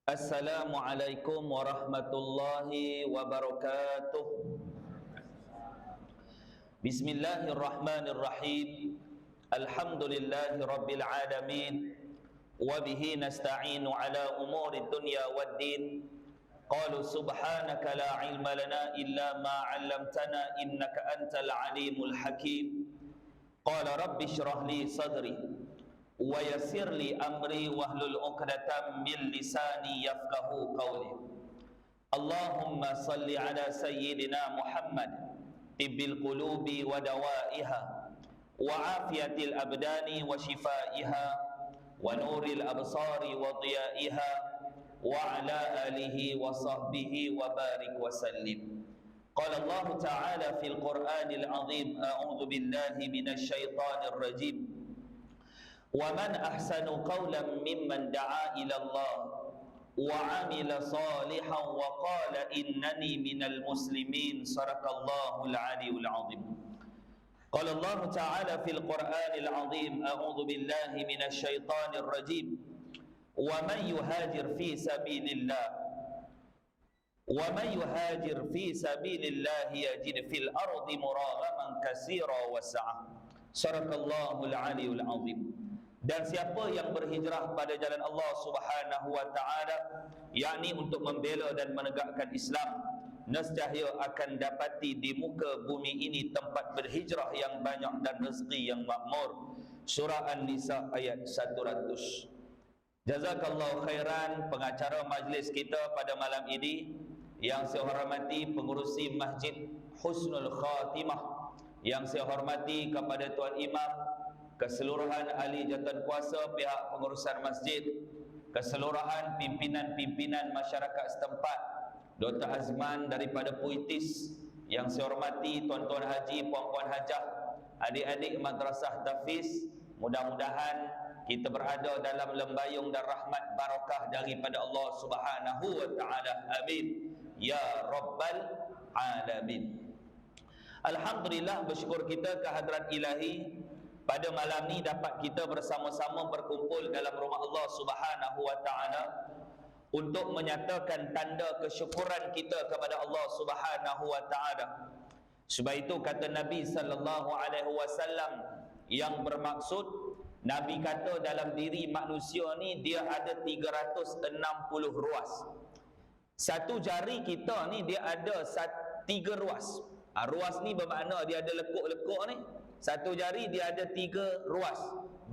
Assalamualaikum warahmatullahi wabarakatuh. Bismillahirrahmanirrahim. Alhamdulillahi rabbil alamin. Wabihi nasta'inu ala umuri dunya waddin. Qalu subhanaka la ilma lana illa ma 'allamtana innaka antal alimul hakim. Qala rabbi shrah li sadri wa yassir li amri wahlul 'uqdatam min lisani yafqahu qawli. Allahumma salli ala sayyidina Muhammad tibbil qulubi wa dawaiha wa afiyatil abdani wa shifaiha wa nuril absari wa diyaiha wa ala alihi wa sahbihi wa barik wa sallim. Qala Allah ta'ala fil Qur'anil 'azim, a'udzu billahi minasy syaithanir rajim. Wa man ahsanu qawlan mimman da'a ila Allah wa 'amila salihan wa qala innani minal muslimin. Sadaqallahul 'aliyyul 'azim. Qala Allah ta'ala fil Qur'anil 'azim, a'udzu billahi minasy syaithanir rajim. Wa man yuhajir fi sabilillah وَمَنْ يُهَاجِرْ فِي سَبِيلِ اللَّهِ يَجِدْ فِي الْأَرْضِ مُرَاغَمًا كَثِيرًا وَسَعَةً. Sadaqallahul 'aliyyul 'azim. Dan siapa yang berhijrah pada jalan Allah Subhanahu wa taala, yakni untuk membela dan menegakkan Islam, nescaya akan dapati di muka bumi ini tempat berhijrah yang banyak dan rezeki yang makmur. Surah An-Nisa ayat 100. Jazakallahu khairan pengacara majlis kita pada malam ini, yang saya hormati pengurusi Masjid Husnul Khatimah, yang saya hormati kepada Tuan Imam, keseluruhan ahli jawatankuasa pihak pengurusan masjid, keseluruhan pimpinan-pimpinan masyarakat setempat, Dr. Azman daripada Puitis, yang saya hormati tuan-tuan haji, puan-puan hajah, adik-adik madrasah Tafiz. Mudah-mudahan kita berada dalam lembayung dan rahmat barakah daripada Allah Subhanahu wa taala. Amin ya rabbal alamin. Alhamdulillah, bersyukur kita kehadrat ilahi pada malam ni dapat kita bersama-sama berkumpul dalam rumah Allah Subhanahu wa taala untuk menyatakan tanda kesyukuran kita kepada Allah Subhanahu wa taala. Sebab itu kata Nabi sallallahu alaihi wasallam, yang bermaksud Nabi kata dalam diri manusia ni dia ada 360 ruas. Satu jari kita ni dia ada 3 ruas. Ruas ni bermakna dia ada lekuk-lekuk ni. Satu jari dia ada 3 ruas.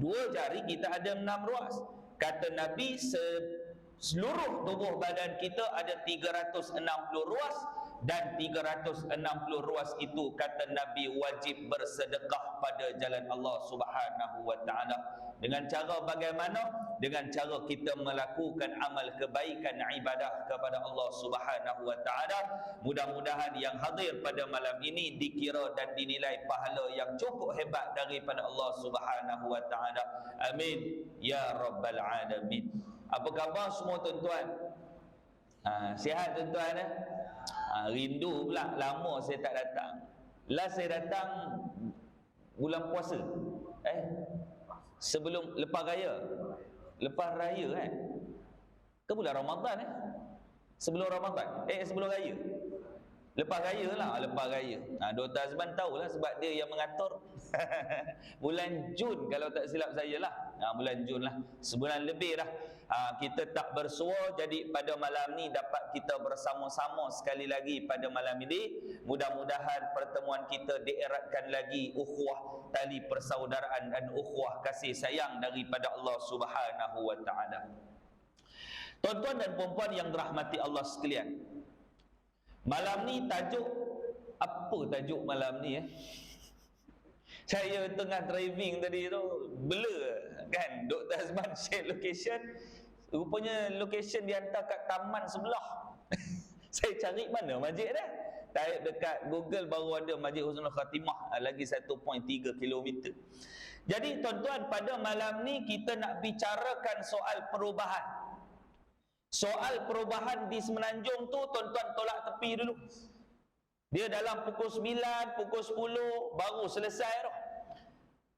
2 jari kita ada 6 ruas. Kata Nabi, seluruh tubuh badan kita ada 360 ruas, dan 360 ruas itu kata Nabi wajib bersedekah pada jalan Allah Subhanahu wa taala. Dengan cara bagaimana? Dengan cara kita melakukan amal kebaikan ibadah kepada Allah Subhanahu wa taala. Mudah-mudahan yang hadir pada malam ini dikira dan dinilai pahala yang cukup hebat daripada Allah Subhanahu wa taala. Amin ya rabbal alamin. Apa khabar semua tuan-tuan? Sihat tuan-tuan? Rindu pula, lama saya tak datang. Last saya datang bulan puasa. Sebelum lepas raya. Lepas raya kan? Ke bulan Ramadan Sebelum Ramadan. Sebelum raya. Lepas raya lah, lepas raya. Dr. Azman tahulah sebab dia yang mengatur. Bulan Jun kalau tak silap saya lah. Bulan Jun lah. Sebulan lebih dah. Kita tak bersua, jadi pada malam ni dapat kita bersama-sama sekali lagi pada malam ini. Mudah-mudahan pertemuan kita dieratkan lagi ukhuwah, tali persaudaraan dan ukhuwah kasih sayang daripada Allah Subhanahu wa taala. Tuan-tuan dan puan-puan yang dirahmati Allah sekalian, malam ni tajuk, apa tajuk malam ni Saya tengah driving tadi tu, blur kan. Dr. Azman share location, rupanya location dihantar kat taman sebelah. Saya cari mana masjid dah. Type dekat Google baru ada Masjid Husnul Khatimah, lagi 1.3 km. Jadi tuan-tuan, pada malam ni kita nak bicarakan soal perubahan. Soal perubahan di Semenanjung tu tuan-tuan tolak tepi dulu. Dia dalam pukul 9, pukul 10 baru selesai tu.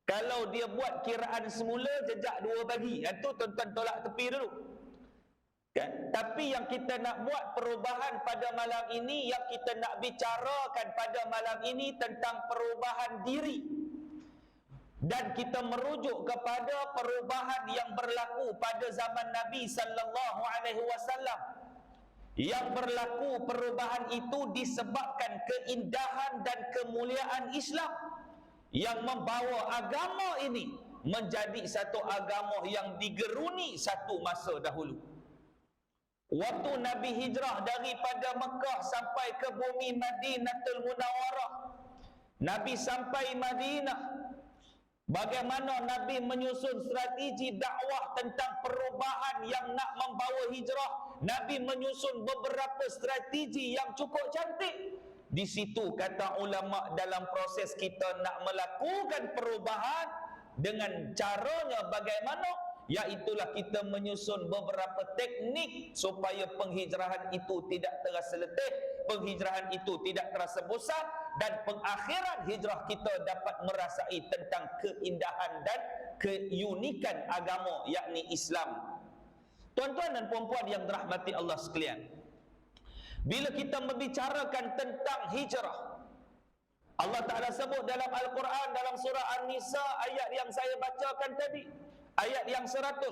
Kalau dia buat kiraan semula jejak 2 pagi, itu tuan-tuan tolak tepi dulu. Kan? Tapi yang kita nak buat perubahan pada malam ini, yang kita nak bicarakan pada malam ini tentang perubahan diri. Dan kita merujuk kepada perubahan yang berlaku pada zaman Nabi sallallahu alaihi wasallam. Yang berlaku perubahan itu disebabkan keindahan dan kemuliaan Islam yang membawa agama ini menjadi satu agama yang digeruni satu masa dahulu. Waktu Nabi hijrah daripada Mekah sampai ke bumi Madinatul Munawwarah, Nabi sampai Madinah, bagaimana Nabi menyusun strategi dakwah tentang perubahan yang nak membawa hijrah. Nabi menyusun beberapa strategi yang cukup cantik. Di situ kata ulama, dalam proses kita nak melakukan perubahan dengan caranya bagaimana? Iaitulah kita menyusun beberapa teknik supaya penghijrahan itu tidak terasa letih, penghijrahan itu tidak terasa bosan, dan pengakhiran hijrah kita dapat merasai tentang keindahan dan keunikan agama, yakni Islam. Tuan-tuan dan puan-puan yang dirahmati Allah sekalian, bila kita membicarakan tentang hijrah, Allah Ta'ala sebut dalam Al-Quran, dalam surah An-Nisa, ayat yang saya bacakan tadi, ayat yang 100.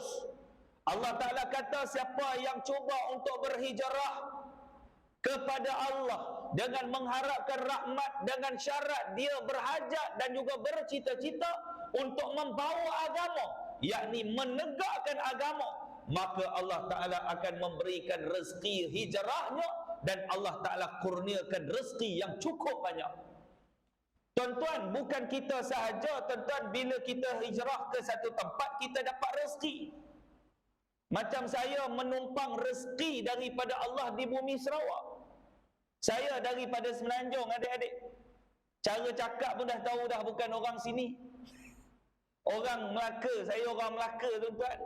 Allah Ta'ala kata, siapa yang cuba untuk berhijrah kepada Allah dengan mengharapkan rahmat, dengan syarat dia berhajat dan juga bercita-cita untuk membawa agama, yakni menegakkan agama, maka Allah Ta'ala akan memberikan rezeki hijrahnya, dan Allah Ta'ala kurniakan rezeki yang cukup banyak. Tuan-tuan, bukan kita sahaja, tuan-tuan, bila kita hijrah ke satu tempat, kita dapat rezeki. Macam saya menumpang rezeki daripada Allah di bumi Sarawak. Saya daripada Semenanjung, adik-adik. Cara cakap pun dah tahu dah bukan orang sini. Orang Melaka, saya orang Melaka, tuan-tuan.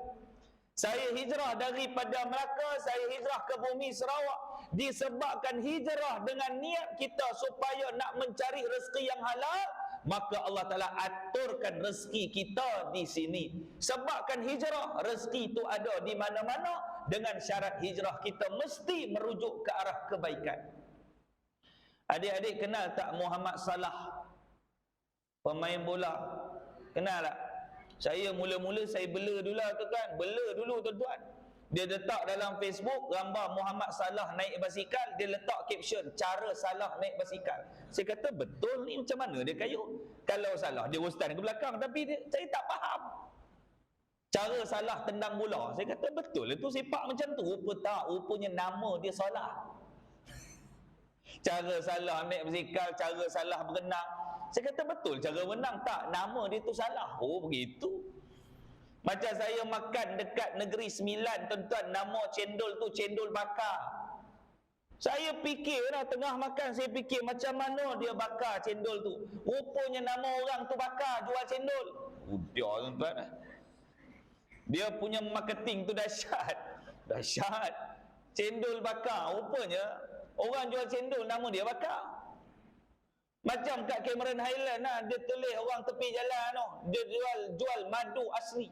Saya hijrah daripada Melaka, saya hijrah ke bumi Sarawak disebabkan hijrah dengan niat kita supaya nak mencari rezeki yang halal, maka Allah Ta'ala aturkan rezeki kita di sini. Sebabkan hijrah, rezeki itu ada di mana-mana, dengan syarat hijrah kita mesti merujuk ke arah kebaikan. Adik-adik kenal tak Muhammad Salah, pemain bola? Kenal tak? Saya mula-mula saya bela dulu tuan-tuan, bela dulu tuan-tuan. Dia letak dalam Facebook gambar Muhammad Salah naik basikal, dia letak caption, cara Salah naik basikal. Saya kata betul ni, macam mana dia kayuh? Kalau Salah dia stand ke belakang, tapi saya tak faham. Cara Salah tendang bola, saya kata betul itu sepak macam tu. Rupa tak, rupanya nama dia Salah. Cara Salah naik basikal, cara Salah berenang. Saya kata betul cara menang tak? Nama dia tu Salah. Oh begitu. Macam saya makan dekat Negeri Sembilan, tuan-tuan, nama cendol tu cendol bakar. Saya fikir lah, tengah makan saya fikir macam mana dia bakar cendol tu. Rupanya nama orang tu bakar, jual cendol. Udah tuan-tuan. Dia punya marketing tu dahsyat. Dahsyat. Cendol bakar, rupanya orang jual cendol nama dia bakar. Macam kat Cameron Highland lah, dia tulis orang tepi jalan tu, dia jual madu asli.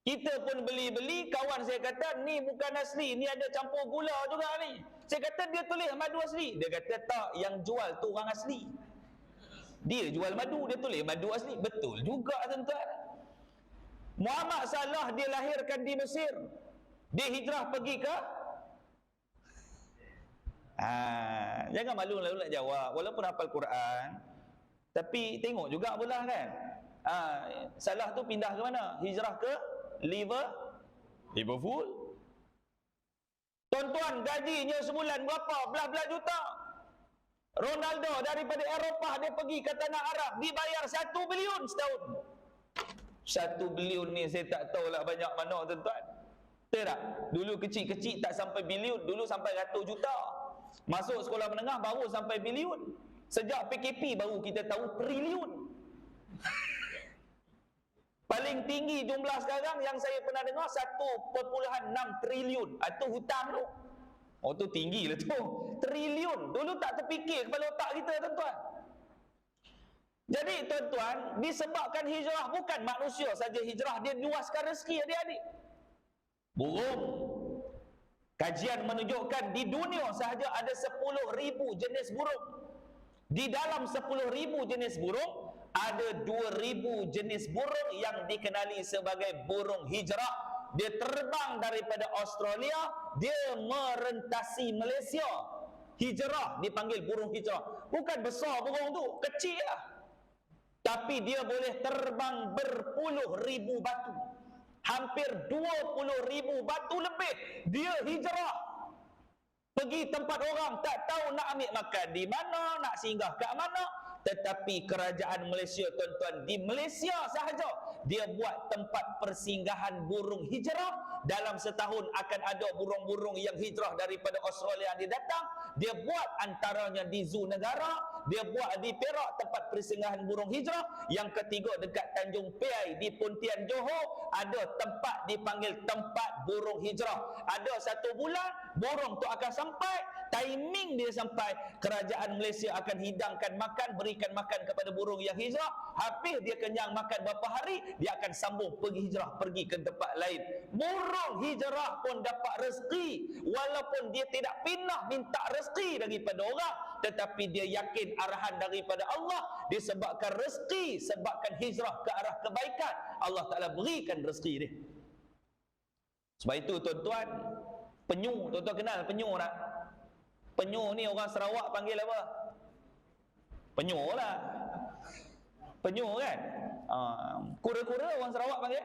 Kita pun beli-beli, kawan saya kata ni bukan asli, ni ada campur gula juga ni. Saya kata dia tulis madu asli. Dia kata tak, yang jual tu orang asli. Dia jual madu, dia tulis madu asli. Betul juga tuan-tuan. Muhammad Salah dia lahirkan di Mesir. Dia hijrah pergi ke jangan malu lalu nak jawab. Walaupun hafal Quran, tapi tengok juga bola kan. Salah tu pindah ke mana? Hijrah ke Liverpool. Tuan-tuan, gajinya sebulan berapa? Belas-belas juta. Ronaldo daripada Eropah dia pergi ke tanah Arab, dibayar 1 bilion setahun. 1 bilion ni saya tak tahulah banyak mana tuan-tuan. Betul tak? Dulu kecil-kecil tak sampai bilion, dulu sampai ratus juta. Masuk sekolah menengah baru sampai bilion. Sejak PKP baru kita tahu triliun. Paling tinggi jumlah sekarang yang saya pernah dengar 1.6 triliun. Itu hutang tu. Oh tu tinggi lah tu. Triliun. Dulu tak terfikir kepala otak kita tuan-tuan. Jadi tuan-tuan, disebabkan hijrah bukan manusia saja hijrah, dia luaskan rezeki adik-adik. Burung Kajian menunjukkan di dunia sahaja ada 10,000 jenis burung. Di dalam 10,000 jenis burung, ada 2,000 jenis burung yang dikenali sebagai burung hijrah. Dia terbang daripada Australia, dia merentasi Malaysia. Hijrah, dipanggil burung hijrah. Bukan besar burung tu, kecil lah. Tapi dia boleh terbang berpuluh ribu batu. Hampir 20,000 batu lebih. Dia hijrah. Pergi tempat orang, tak tahu nak ambil makan di mana, nak singgah kat mana. Tetapi kerajaan Malaysia, tuan-tuan, di Malaysia sahaja dia buat tempat persinggahan burung hijrah. Dalam setahun akan ada burung-burung yang hijrah daripada Australia yang datang. Dia buat antaranya di Zoo Negara, dia buat di Perak tempat persinggahan burung hijrah. Yang ketiga dekat Tanjung Piai di Pontian Johor ada tempat dipanggil tempat burung hijrah. Ada 1 bulan burung tu akan sampai, timing dia sampai, kerajaan Malaysia akan hidangkan makan, berikan makan kepada burung yang hijrah. Habis dia kenyang makan berapa hari, dia akan sambung pergi hijrah, pergi ke tempat lain. Burung hijrah pun dapat rezeki, walaupun dia tidak pernah minta rezeki daripada orang, tetapi dia yakin arahan daripada Allah. Disebabkan rezeki, sebabkan hijrah ke arah kebaikan, Allah Ta'ala berikan rezeki dia. Sebab itu tuan-tuan, penyu, tuan-tuan kenal penyu tak? Penyu ni orang Sarawak panggil apa? Penyu lah. Penyu kan? Kura-kura orang Sarawak panggil?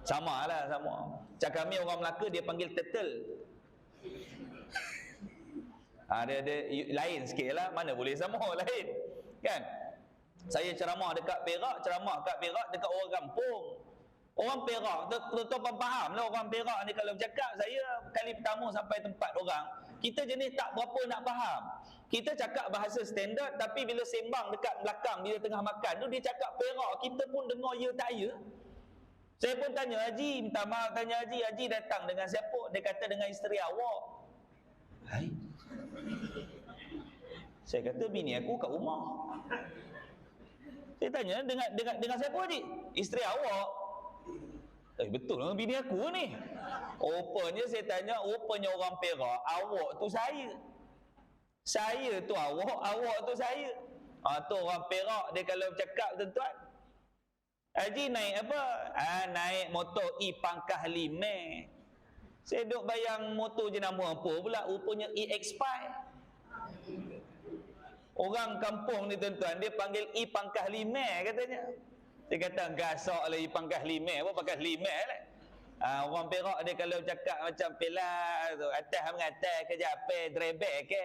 Sama lah, sama. Cakap kami orang Melaka dia panggil turtle. Dia lain sikit lah. Mana boleh sama lain kan? Saya ceramah dekat Perak, dekat orang kampung. Orang Perak, tuan-tuan faham lah orang Perak ni kalau bercakap. Saya kali pertama sampai tempat orang, kita jenis tak berapa nak faham. Kita cakap bahasa standard, tapi bila sembang dekat belakang, bila tengah makan tu, dia cakap Perak, kita pun dengar ya tak ya. Saya pun tanya Haji, minta maaf tanya Haji, Haji datang dengan siapa? Dia kata dengan isteri awak. Hai. Saya kata bini aku kat rumah. Saya tanya dengan siapa Haji? Isteri awak. Betul lah bini aku ni. Rupanya saya tanya, rupanya orang Perak, awak tu saya. Saya tu awak, awak tu saya. Tu orang Perak dia kalau bercakap tuan-tuan. Haji naik apa? Naik motor E-Pangkah 5. Saya duk bayang motor je nama apa pula, rupanya EX5. Orang kampung ni tuan-tuan, dia panggil E-Pangkah 5 katanya. Dia kata gasak lah E-Pangkah 5, apa pangkah 5 lah. Orang Perak dia kalau cakap macam pelah tu, atas mengatas kerja apa, drebek ke,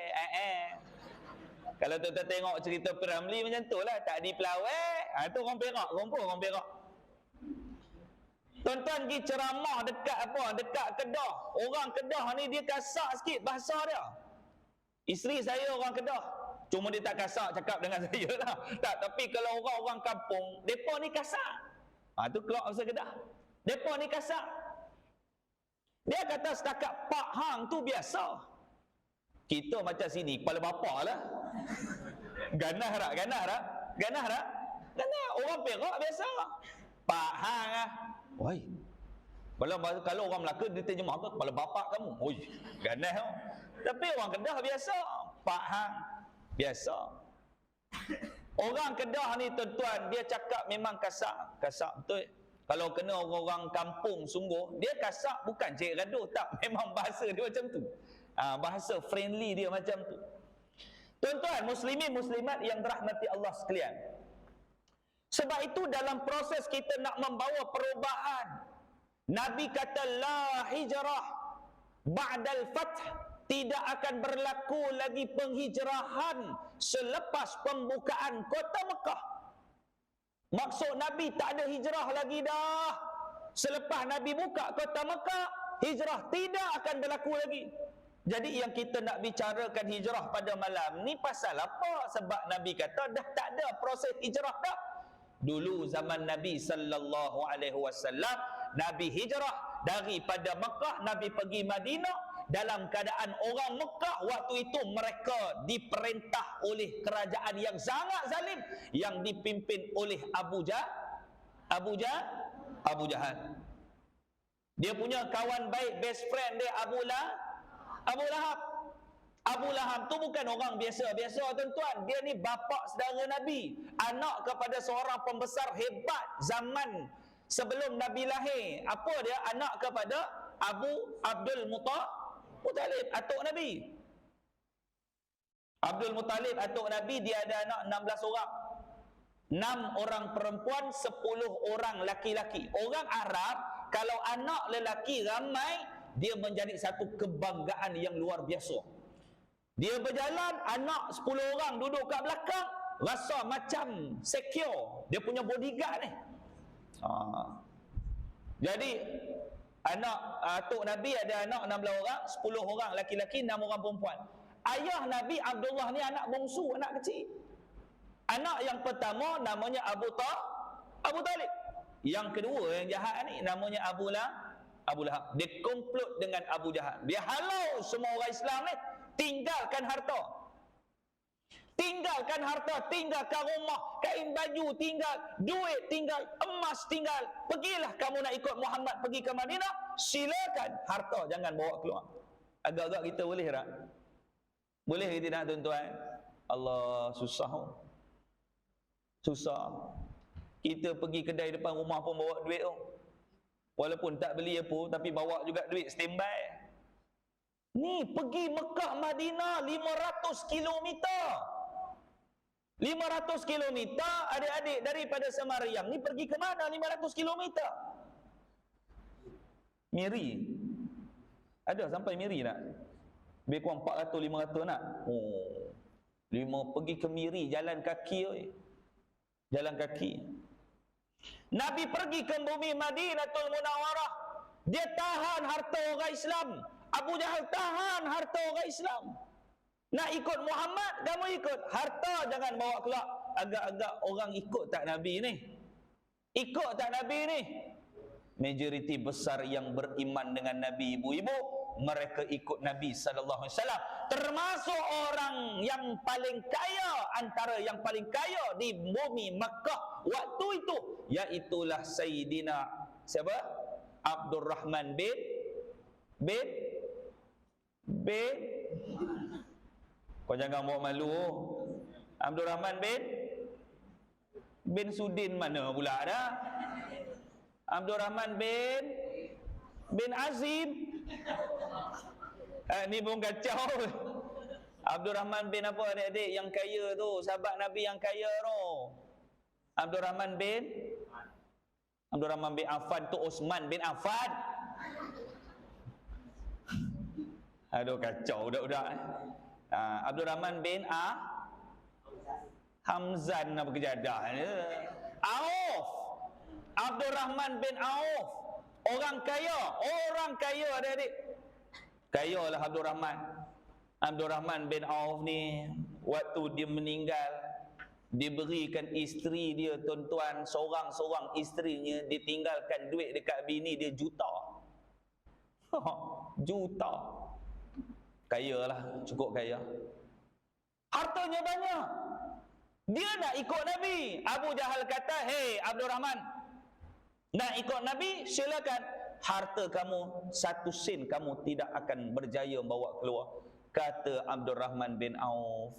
Kalau tuan-tuan tengok cerita Piramli macam tu lah, tak di pelawak. Tu orang Perak, orang Perak. Tuan-tuan pergi ceramah dekat apa, dekat Kedah. Orang Kedah ni dia kasar sikit bahasa dia. Isteri saya orang Kedah. Cuma dia tak kasar cakap dengan saya lah. Tak, tapi kalau orang-orang kampung, mereka ni kasar. Tu keluar bahasa Kedah. Mereka ni kasar. Dia kata setakat Pak Hang tu biasa. Kita macam sini, kepala bapak lah. Ganah tak? Ganah. Orang Perak biasa. Pak Hang lah. Woi. Kalau orang Melaka dia terjemah ke kepala bapak kamu. Oi, ganah tau. Tapi orang Kedah biasa. Pak Hang. Biasa. Orang Kedah ni tuan-tuan, dia cakap memang kasar. Kasar betul. Kalau kena orang-orang kampung sungguh, dia kasar bukan cik gaduh. Tak, memang bahasa dia macam tu. Bahasa friendly dia macam tu. Tuan-tuan, muslimin muslimat yang dirahmati Allah sekalian. Sebab itu dalam proses kita nak membawa perubahan, Nabi kata la hijrah ba'dal fath, tidak akan berlaku lagi penghijrahan selepas pembukaan kota Mekah. Maksud Nabi tak ada hijrah lagi dah. Selepas Nabi buka kota Mekah, hijrah tidak akan berlaku lagi. Jadi yang kita nak bicarakan hijrah pada malam ni pasal apa? Sebab Nabi kata dah tak ada proses hijrah dah. Dulu zaman Nabi sallallahu alaihi wasallam, Nabi hijrah daripada Mekah, Nabi pergi Madinah dalam keadaan orang Mekah waktu itu mereka diperintah oleh kerajaan yang sangat zalim yang dipimpin oleh Abu Jahal. Dia punya kawan baik, best friend dia Abu Abu Lahab. Abu Lahab tu bukan orang biasa-biasa tuan-tuan. Dia ni bapa saudara Nabi, anak kepada seorang pembesar hebat zaman sebelum Nabi lahir. Apa dia? Anak kepada Abdul Muttalib, atuk Nabi. Abdul Muttalib atuk Nabi, dia ada anak 16 orang. 6 orang perempuan, 10 orang laki-laki. Orang Arab kalau anak lelaki ramai, dia menjadi satu kebanggaan yang luar biasa. Dia berjalan, anak 10 orang duduk kat belakang, rasa macam secure. Dia punya bodyguard ni. Jadi anak atuk Nabi ada anak 16 orang, 10 orang laki-laki, 6 orang perempuan. Ayah Nabi Abdullah ni anak bongsu, anak kecil. Anak yang pertama namanya Abu Talib. Yang kedua yang jahat ni namanya Abu Lahab. Dia komplot dengan Abu Jahal. Dia halau semua orang Islam ni tinggalkan harta. Tinggalkan rumah, kain baju, tinggal duit, tinggal emas, tinggal. Pergilah kamu nak ikut Muhammad pergi ke Madinah, silakan. Harta jangan bawa keluar. Agak-agak kita boleh tak? Boleh ke tidak tuan-tuan? Allah, susah. Kita pergi kedai depan rumah pun bawa duit tu. Walaupun tak beli apa, tapi bawa juga duit standby. Ni pergi Mekah Madinah 500 kilometer. 500 kilometer adik-adik daripada Semariang ni pergi ke mana 500 kilometer? Miri. Ada sampai Miri tak? Lebih kurang 400-500 nak? Pergi ke Miri jalan kaki. Jalan kaki. Nabi pergi ke bumi Madinatul Munawwarah. Dia tahan harta orang Islam. Abu Jahal tahan harta orang Islam. Nak ikut Muhammad, kamu ikut. Harta jangan bawa keluar. Agak-agak orang ikut tak Nabi ni? Ikut tak Nabi ni? Majoriti besar yang beriman dengan Nabi, ibu-ibu, mereka ikut Nabi SAW. Termasuk orang yang paling kaya, antara yang paling kaya di bumi Makkah waktu itu, iaitulah Sayyidina siapa? Abdurrahman bin kau jangan bawa malu. Abdurrahman bin Sudin mana pula dah? Abdurrahman bin Azim. Ni pun kacau. Abdurrahman bin apa adik-adik yang kaya tu, sahabat Nabi yang kaya tu. Abdurrahman bin Affan tu Osman bin Affan. Aduh kacau budak-budak. Abdurrahman bin Hamzan apa kejadah ni? Auf. Abdurrahman bin Auf. Orang kaya adik-adik. Kaya lah Abdurrahman bin Auf ni, waktu dia meninggal, diberikan isteri dia tuan-tuan, seorang-seorang isterinya, ditinggalkan duit dekat bini dia juta. Kaya lah, cukup kaya. Hartanya banyak. Dia nak ikut Nabi. Abu Jahal kata, "Hei Abdurrahman, nak ikut Nabi? Silakan. Harta kamu 1 sen kamu tidak akan berjaya bawa keluar." Kata Abdurrahman bin Auf,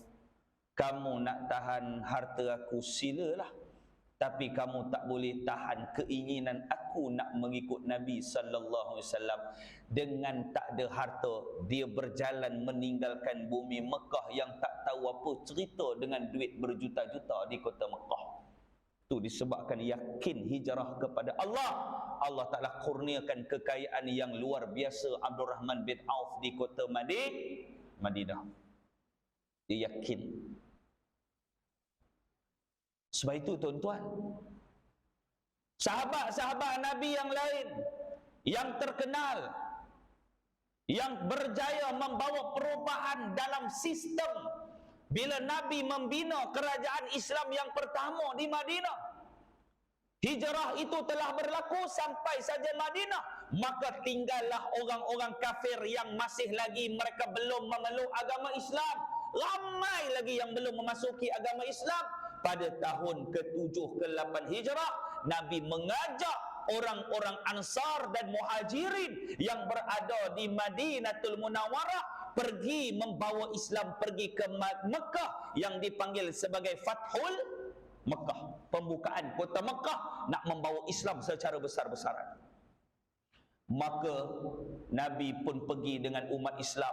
"Kamu nak tahan harta aku, silalah. Tapi kamu tak boleh tahan keinginan aku nak mengikut Nabi sallallahu alaihi wasallam." Dengan tak ada harta, dia berjalan meninggalkan bumi Mekah yang tak tahu apa cerita dengan duit berjuta-juta di kota Mekah. Itu disebabkan yakin hijrah kepada Allah. Allah Ta'ala kurniakan kekayaan yang luar biasa Abdurrahman bin Auf di kota Madinah. Dia yakin. Sebab itu tuan-tuan, sahabat-sahabat Nabi yang lain yang terkenal, yang berjaya membawa perubahan dalam sistem, bila Nabi membina kerajaan Islam yang pertama di Madinah, hijrah itu telah berlaku sampai saja Madinah, maka tinggallah orang-orang kafir yang masih lagi mereka belum memeluk agama Islam. Ramai lagi yang belum memasuki agama Islam. Pada tahun ke-7 ke-8 hijrah, Nabi mengajak orang-orang Ansar dan Muhajirin yang berada di Madinatul Munawwarah pergi membawa Islam pergi ke Mekah yang dipanggil sebagai Fathul Mekah, pembukaan kota Mekah, nak membawa Islam secara besar-besaran. Maka Nabi pun pergi dengan umat Islam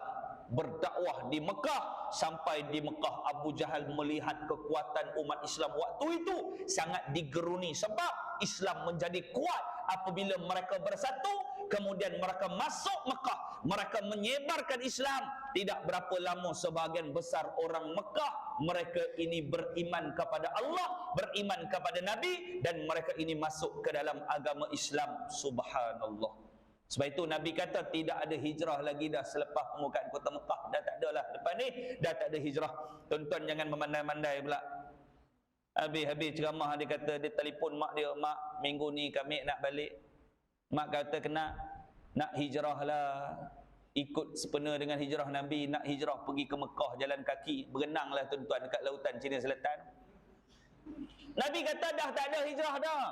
berdakwah di Mekah. Sampai di Mekah, Abu Jahal melihat kekuatan umat Islam waktu itu sangat digeruni, sebab Islam menjadi kuat apabila mereka bersatu. Kemudian mereka masuk Mekah, mereka menyebarkan Islam. Tidak berapa lama sebahagian besar orang Mekah, mereka ini beriman kepada Allah, beriman kepada Nabi, dan mereka ini masuk ke dalam agama Islam. Subhanallah. Sebab itu Nabi kata tidak ada hijrah lagi dah selepas pembukaan kota Mekah. Dah tak ada lah, lepas ni dah tak ada hijrah. Tuan-tuan jangan memandai-mandai pula. Habis ceramah dia kata, dia telefon mak dia, mak minggu ni kami nak balik. Mak kata kena nak hijrah lah, ikut sepena dengan hijrah Nabi, nak hijrah pergi ke Mekah jalan kaki, berenang lah tuan-tuan dekat lautan Cina Selatan. Nabi kata dah tak ada hijrah dah.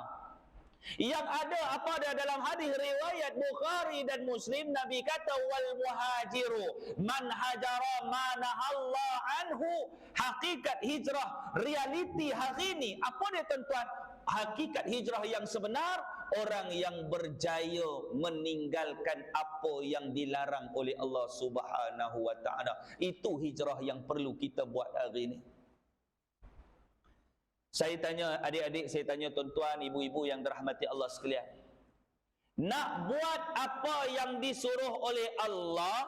Yang ada apa dia dalam hadis riwayat Bukhari dan Muslim, Nabi kata wal muhajiru man hajara mana Allah anhu. Hakikat hijrah realiti hari ini apa dia tuan-tuan? Hakikat hijrah yang sebenar, orang yang berjaya meninggalkan apa yang dilarang oleh Allah Subhanahu wa taala. Itu hijrah yang perlu kita buat hari ini. Saya tanya adik-adik, saya tanya tuan-tuan, ibu-ibu yang dirahmati Allah sekalian. Nak buat apa yang disuruh oleh Allah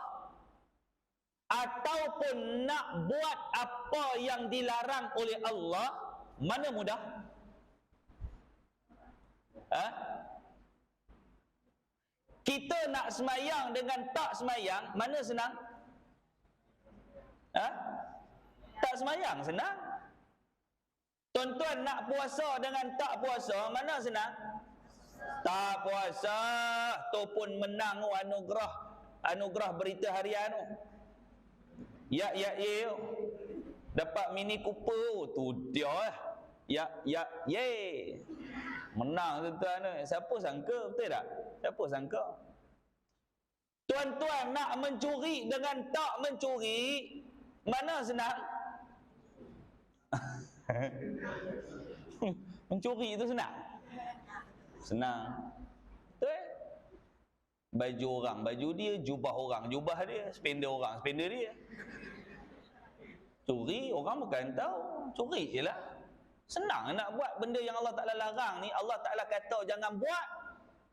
ataupun nak buat apa yang dilarang oleh Allah, mana mudah? Kita nak semayang dengan tak semayang, mana senang? Tak semayang senang. Tuan-tuan nak puasa dengan tak puasa, mana senang? Tak puasa tu pun menang anugerah berita harian tu. Ya dapat Mini Cooper tu dia ye menang tuan-tuan. Siapa sangka, betul tak? Siapa sangka? Tuan-tuan nak mencuri dengan tak mencuri, mana senang? Mencuri itu senang? Senang. Betul? Baju orang, baju dia. Jubah orang, jubah dia. Spender orang, spender dia. Curi, orang bukan tahu. Curi je lah. Senang nak buat benda yang Allah Ta'ala larang ni. Allah Ta'ala kata jangan buat,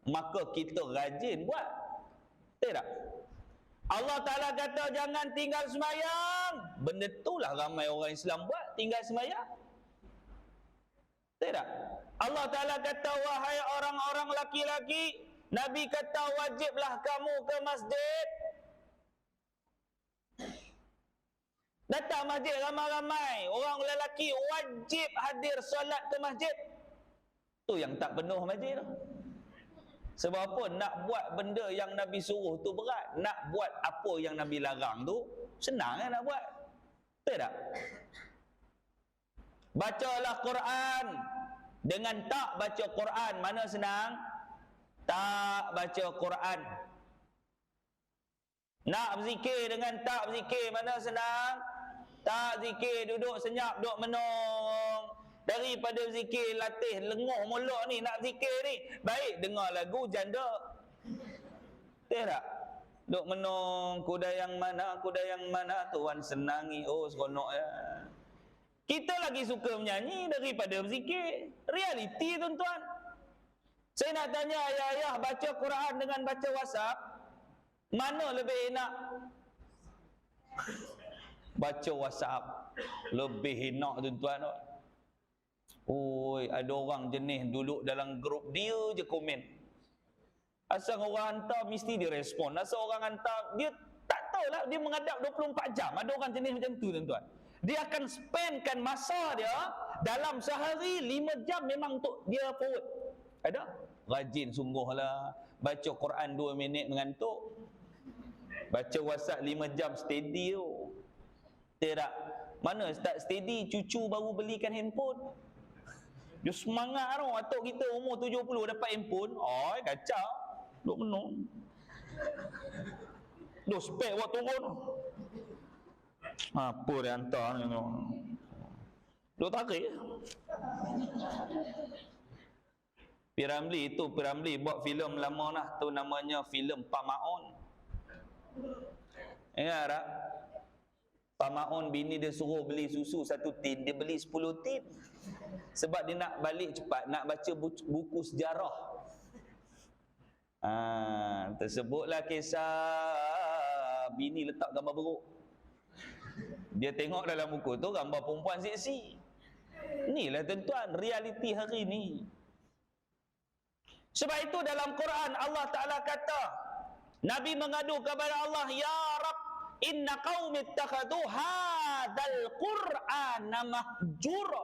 maka kita rajin buat. Betul tak? Allah Ta'ala kata jangan tinggal semayang, benda itulah ramai orang Islam buat, tinggal semayang. Betul tak? Allah Ta'ala kata wahai orang-orang laki-laki, Nabi kata wajiblah kamu ke masjid. Datang masjid ramai-ramai, orang lelaki wajib hadir solat ke masjid. Tu yang tak penuh masjid tu. Sebab apa? Nak buat benda yang Nabi suruh tu berat. Nak buat apa yang Nabi larang tu senang nak buat. Betul tak? Bacalah Quran. Dengan tak baca Quran, mana senang? Tak baca Quran. Nak berzikir dengan tak berzikir, mana senang? Tak zikir, duduk senyap, duduk menung. Daripada zikir, latih lenguh mulut ni, nak zikir ni, baik dengar lagu janda. Betul tak? Duduk menung, kuda yang mana, Tuhan senangi, oh seronok ya. Kita lagi suka menyanyi daripada berzikir. Realiti tuan-tuan. Saya nak tanya ayah-ayah, baca Quran dengan baca WhatsApp, mana lebih enak? Baca WhatsApp lebih enak tuan-tuan. Oi, ada orang jenis duduk dalam grup dia je komen. Asal orang hantar mesti dia respon. Asal orang hantar dia tak tahulah, dia menghadap 24 jam. Ada orang jenis macam tu tuan-tuan. Dia akan spendkan masa dia dalam sehari 5 jam memang untuk dia forward. Ada? Rajin sungguhlah. Baca Quran 2 minit mengantuk. Baca WhatsApp 5 jam steady tu. Tak? Mana start steady, cucu baru belikan handphone. Dia semangat tu. Atuk kita umur 70 dapat handphone. Oh, kacau. Duk menung. Duk spek buat turun. Apa dia hantar ni? Dua tarik. Piramli buat filem lama lah. Tu namanya filem Pamaon. Ingat tak? Pamaon bini dia suruh beli susu 1 tin, dia beli 10 tin. Sebab dia nak balik cepat, nak baca buku sejarah. Tersebutlah kisah bini letak gambar beruk. Dia tengok dalam buku tu gambar perempuan seksi. Inilah tuan-tuan realiti hari ni. Sebab itu dalam Quran Allah Ta'ala kata, Nabi mengadu kepada Allah, Ya Rab, inna qaumi ittakhadhu hadzal Qur'ana mahjura.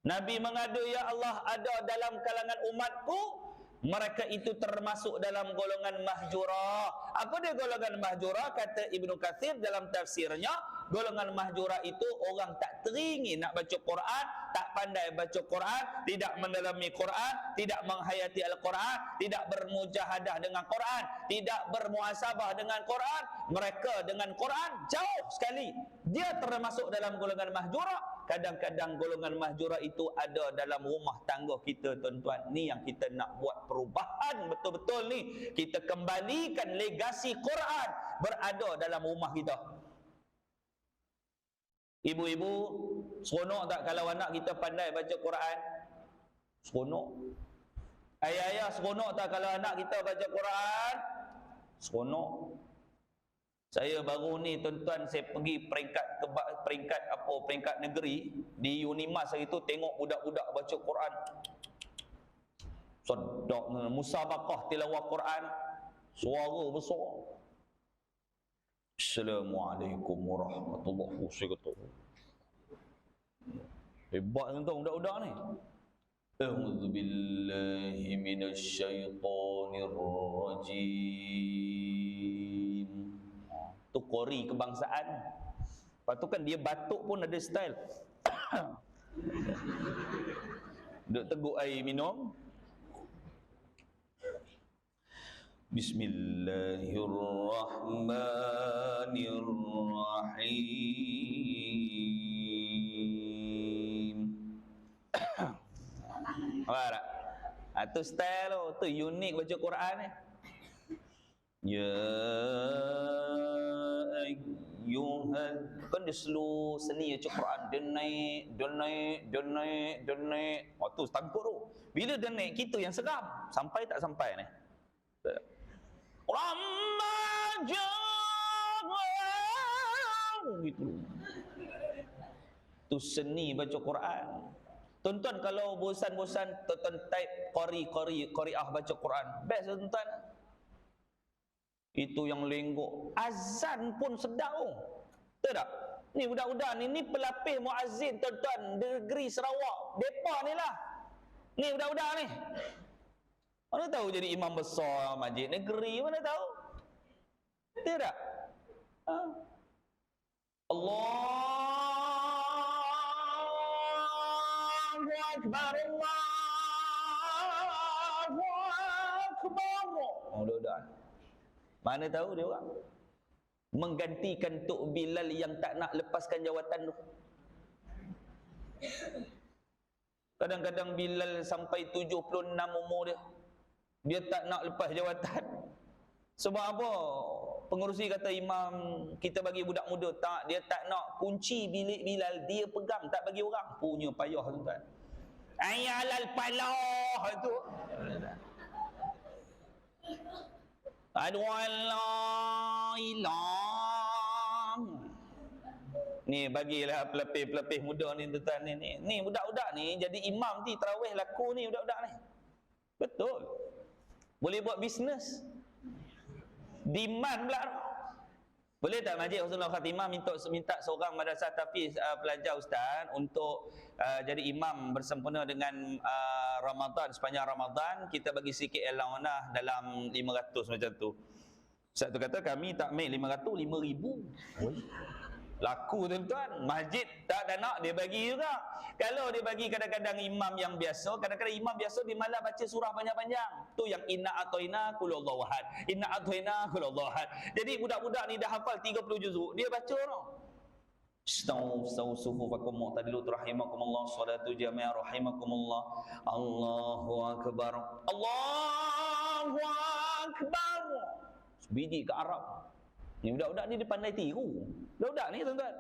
Nabi mengadu, Ya Allah, ada dalam kalangan umatku, mereka itu termasuk dalam golongan mahjura. Apa dia golongan mahjura? Kata Ibnu Katsir dalam tafsirnya, golongan mahjura itu orang tak teringin nak baca Quran, tak pandai baca Quran, tidak mendalami Quran, tidak menghayati Al-Quran, tidak bermujahadah dengan Quran, tidak bermuasabah dengan Quran. Mereka dengan Quran jauh sekali. Dia termasuk dalam golongan mahjura. Kadang-kadang golongan mahjura itu ada dalam rumah tangga kita, tuan-tuan. Ni yang kita nak buat perubahan betul-betul ni. Kita kembalikan legasi Quran berada dalam rumah kita. Ibu-ibu, seronok tak kalau anak kita pandai baca Quran? Seronok. Ayah-ayah, seronok tak kalau anak kita baca Quran? Seronok. Saya baru ni tuan-tuan, saya pergi peringkat negeri di Unimas hari tu, tengok budak-budak baca Quran. Sedap, musabaqah tilawah Quran, suara besar. Assalamualaikum warahmatullahi wabarakatuh. Hebat tuan-tuan budak-budak ni. A'udzubillahi minasyaitonir rajim. Tu qori kebangsaan. Lepas tu kan dia batuk pun ada style. Duk teguk air minum. Bismillahirrahmanirrahim. Apa tak? Tu style tu, unik baca Quran ni. Ya ayyuhal, kan dia slow seni baca Quran. Dia naik. Tu tangkut tu. Bila dia naik, kita yang seram. Sampai tak sampai ni? Gitu. Tu seni baca Quran. Tuan-tuan kalau bosan-bosan, tuan-tuan type qari'ah baca Quran. Best tuan-tuan. Itu yang lenggok. Azan pun sedap. Betul tak? Ni budak-budak ni pelapis muazzin tuan-tuan, negeri Sarawak, depa ni lah. Ni budak-budak ni. Mana tahu jadi imam besar masjid negeri, mana tahu? Betul tak? Allahu Akbar, Allahu Akbar. Budak-budak. Mana tahu dia orang menggantikan Tok Bilal yang tak nak lepaskan jawatan tu. Kadang-kadang Bilal sampai 76 umur dia, dia tak nak lepas jawatan. Sebab apa? Pengerusi kata, imam kita bagi budak muda. Tak, dia tak nak kunci bilik Bilal, dia pegang, tak bagi orang. Punya payah tuan-tuan. Ayalal palah tu. Adwallah ilang. Ni bagilah pelapis-pelapis muda ni tuan-tuan ni. Ni budak-budak ni jadi imam ni, tarawih laku ni budak-budak ni. Betul. Boleh buat bisnes. Demand pula. Boleh tak Masjid Husnul Khatimah minta seorang madrasah tahfiz pelajar ustaz untuk jadi imam bersempena dengan Ramadan, sepanjang Ramadan kita bagi sikit allowance lah dalam 500 macam tu. Ustaz tu kata kami tak main 500, 5,000. Laku tuan-tuan. Masjid tak ada nak, dia bagi juga. Kalau dia bagi kadang-kadang imam yang biasa, kadang-kadang imam biasa dia malah baca surah panjang-panjang. Tu yang inna atoina kulullahu ahad, inna atoina kulullahu ahad. Jadi budak-budak ni dah hafal 30 juzuk, dia baca no. Staw sufufakum mu'tadilu rahimakumullah, salatu jami'a rahimakumullah. Allahu akbar. Allahu akbar. Sebiji ke Arab. Ni budak-budak ni dia pandai tiru. Budak-budak ni tuan-tuan.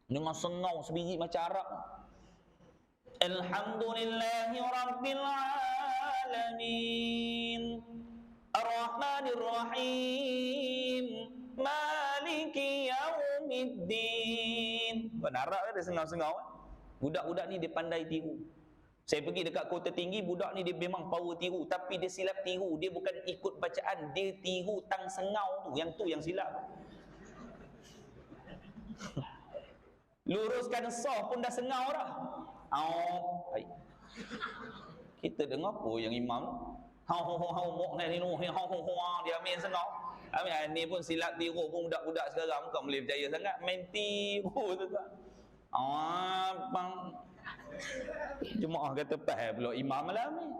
Dengan sengau sebiji macam Arab. Alhamdulillahi rabbil alamin. Ar-Rahmanir Rahim. Maliki yaumiddin. Benar Arab dia sengau-sengau. Budak-budak ni dia pandai tiru. Saya pergi dekat Kota Tinggi, budak ni dia memang power tiru, tapi dia silap tiru. Dia bukan ikut bacaan, dia tiru tang sengau tu yang silap. Luruskan sah pun dah sengau dah. Hai. Kita dengar apa yang imam mok ni dia ambil sengau. Ni pun silap tiru pun budak-budak sekarang bukan boleh percaya sangat main tiru tu tak. Bang jemaah kata faham pula imam malam ni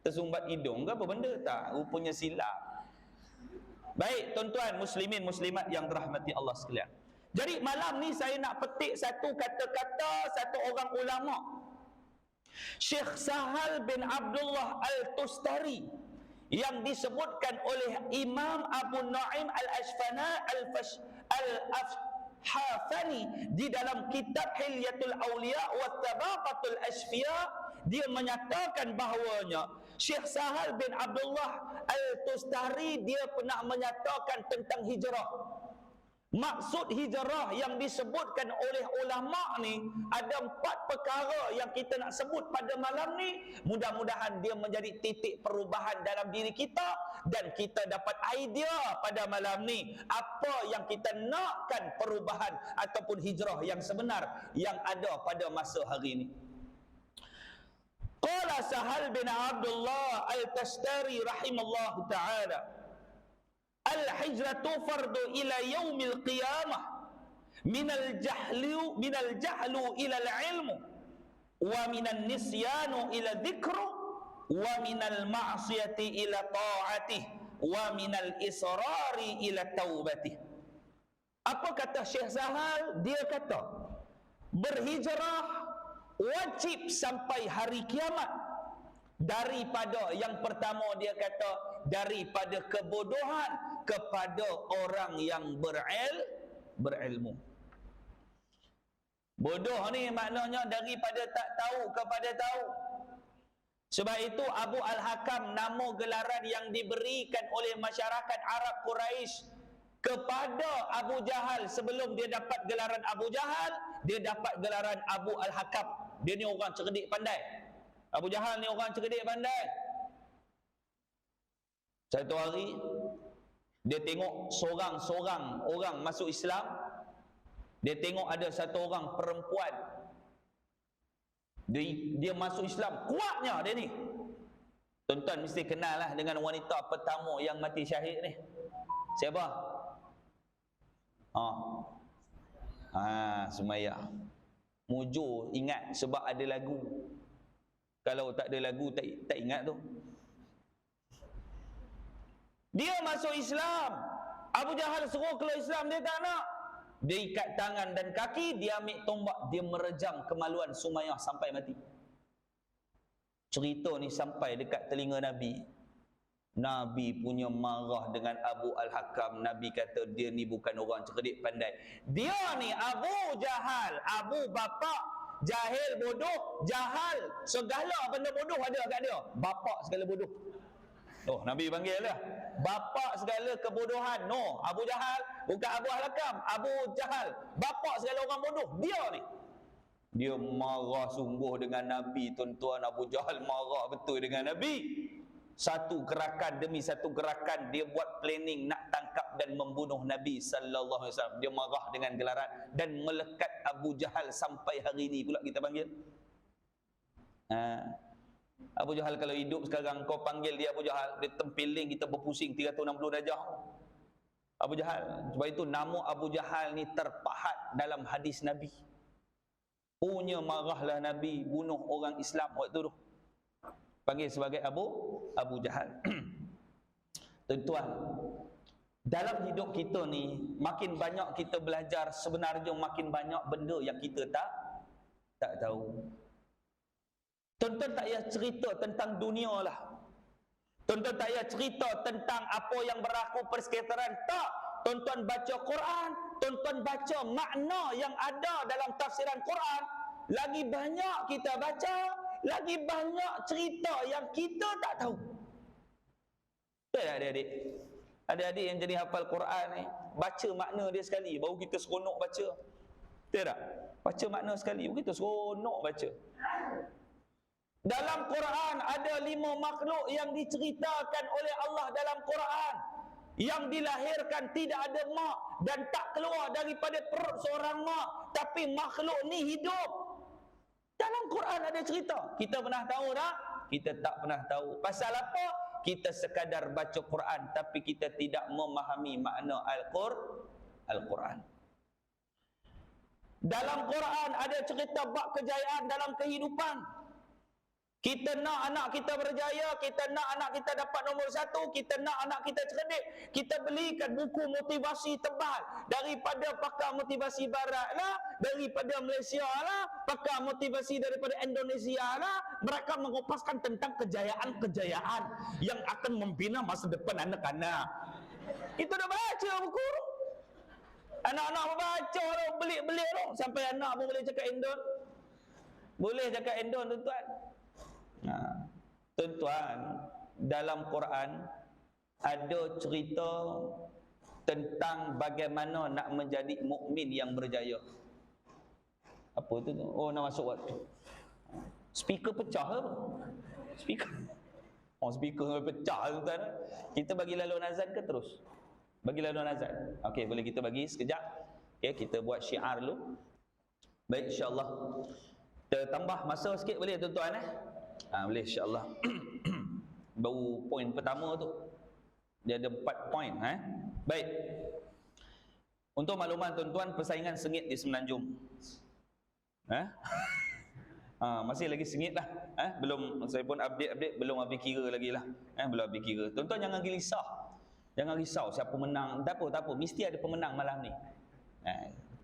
tersumbat hidung ke apa benda tak, rupanya silap. Baik tuan-tuan muslimin muslimat yang dirahmati Allah sekalian. Jadi malam ni saya nak petik satu kata-kata satu orang ulama, Syekh Sahal bin Abdullah Al-Tustari, yang disebutkan oleh Imam Abu Nu'aim Al-Afhafani di dalam kitab Hilyatul Awliya wa Tabaqatul Asfiya. Dia menyatakan bahawanya Syekh Sahal bin Abdullah Al-Tustari dia pernah menyatakan tentang hijrah. Maksud hijrah yang disebutkan oleh ulama ni ada 4 perkara yang kita nak sebut pada malam ni. Mudah-mudahan dia menjadi titik perubahan dalam diri kita dan kita dapat idea pada malam ni apa yang kita nakkan perubahan ataupun hijrah yang sebenar yang ada pada masa hari ini. Qala Sahal bin Abdullah Al-Tustari rahimallahu ta'ala, al-hijratu fardu ila yaumil qiyamah minal jahlu ila al-ilmu wa minan nisyanu ila dhikru wa minal ma'siyati ila ta'atih wa minal israri ila taubatih. Apa kata Syekh Sahal? Dia kata berhijrah wajib sampai hari kiamat. Daripada yang pertama dia kata daripada kebodohan kepada orang yang berilmu. Bodoh ni maknanya daripada tak tahu kepada tahu. Sebab itu Abu Al-Hakam, nama gelaran yang diberikan oleh masyarakat Arab Quraisy kepada Abu Jahal. Sebelum dia dapat gelaran Abu Jahal, dia dapat gelaran Abu Al-Hakam. Dia ni orang cerdik pandai. Abu Jahal ni orang cerdik pandai. Satu hari dia tengok seorang-seorang orang masuk Islam. Dia tengok ada satu orang perempuan, dia masuk Islam, kuatnya dia ni. Tuan-tuan mesti kenal lah dengan wanita pertama yang mati syahid ni. Siapa? Sumayyah. Mujur ingat sebab ada lagu. Kalau tak ada lagu tak ingat tu. Dia masuk Islam. Abu Jahal suruh keluar Islam, dia tak nak. Dia ikat tangan dan kaki, dia ambil tombak, dia merejam kemaluan Sumayyah sampai mati. Cerita ni sampai dekat telinga Nabi. Nabi punya marah dengan Abu Al-Hakam. Nabi kata dia ni bukan orang cerdik pandai. Dia ni Abu Jahal, Abu bapa jahil, bodoh, jahal, segala benda bodoh ada kat dia. Bapa segala bodoh. Oh, Nabi panggil lah bapa segala kebodohan. No, Abu Jahal bukan Abu Al-Hakam, Abu Jahal, bapa segala orang bodoh. Dia ni, dia marah sungguh dengan Nabi. Tuan-tuan, Abu Jahal marah betul dengan Nabi. Satu gerakan demi satu gerakan dia buat planning nak tangkap dan membunuh Nabi sallallahu alaihi wasallam. Dia marah dengan gelaran dan melekat Abu Jahal sampai hari ini pula kita panggil. Abu Jahal kalau hidup sekarang kau panggil dia Abu Jahal, dia tempiling kita berpusing 360 darjah. Abu Jahal. Sebab itu nama Abu Jahal ni terpahat dalam hadis Nabi. Punya marahlah Nabi bunuh orang Islam waktu tu. Panggil sebagai Abu Jahal. Tuan-tuan, Dalam hidup kita ni, makin banyak kita belajar, sebenarnya makin banyak benda yang kita tak tahu. Tuan-tuan tak payah cerita tentang dunia lah. Tuan-tuan tak payah cerita tentang apa yang berlaku persekitaran. Tak. Tuan-tuan baca Quran, tuan-tuan baca makna yang ada dalam tafsiran Quran. Lagi banyak kita baca, lagi banyak cerita yang kita tak tahu. Betul tak adik-adik? Adik-adik yang jadi hafal Quran ni, baca makna dia sekali, baru kita seronok baca. Betul tak? Baca makna sekali, baru kita seronok baca. Dalam Quran ada 5 makhluk yang diceritakan oleh Allah dalam Quran, yang dilahirkan tidak ada mak dan tak keluar daripada perut seorang mak, tapi makhluk ni hidup. Dalam Quran ada cerita. Kita pernah tahu tak? Kita tak pernah tahu. Pasal apa? Kita sekadar baca Quran, tapi kita tidak memahami makna Al-Quran. Dalam Quran ada cerita bab kejayaan dalam kehidupan. Kita nak anak kita berjaya, kita nak anak kita dapat nombor 1, kita nak anak kita cerdik. Kita belikan buku motivasi tebal daripada pakar motivasi barat lah, daripada Malaysia lah, pakar motivasi daripada Indonesia lah. Mereka mengupaskan tentang kejayaan-kejayaan yang akan membina masa depan anak-anak. Kita dah baca buku. Anak-anak baca tu, belik-belik tu, sampai anak pun boleh cakap Indon. Boleh cakap Indon, tuan-tuan. Tuan-tuan, dalam Quran ada cerita tentang bagaimana nak menjadi mukmin yang berjaya. Apa tu? Oh, nak masuk waktu. Speaker pecah ke apa? Speaker. Oh, speaker pecah, tuan-tuan. Kita bagi laluan azan ke terus? Bagi laluan azan. Okey, boleh kita bagi sekejap. Okey, kita buat syiar dulu. Baik, insya-Allah. Kita tambah masa sikit boleh, tuan-tuan boleh, insya-Allah. Baru poin pertama tu. Dia ada 4 poin, Baik. Untuk makluman tuan-tuan, persaingan sengit di Semenanjung. Masih lagi sengit lah. Belum, saya pun update belum habis kira lagi lah. Belum habis kira. Tuan-tuan jangan gelisah. Jangan risau siapa menang. Tak apa. Mesti ada pemenang malam ni.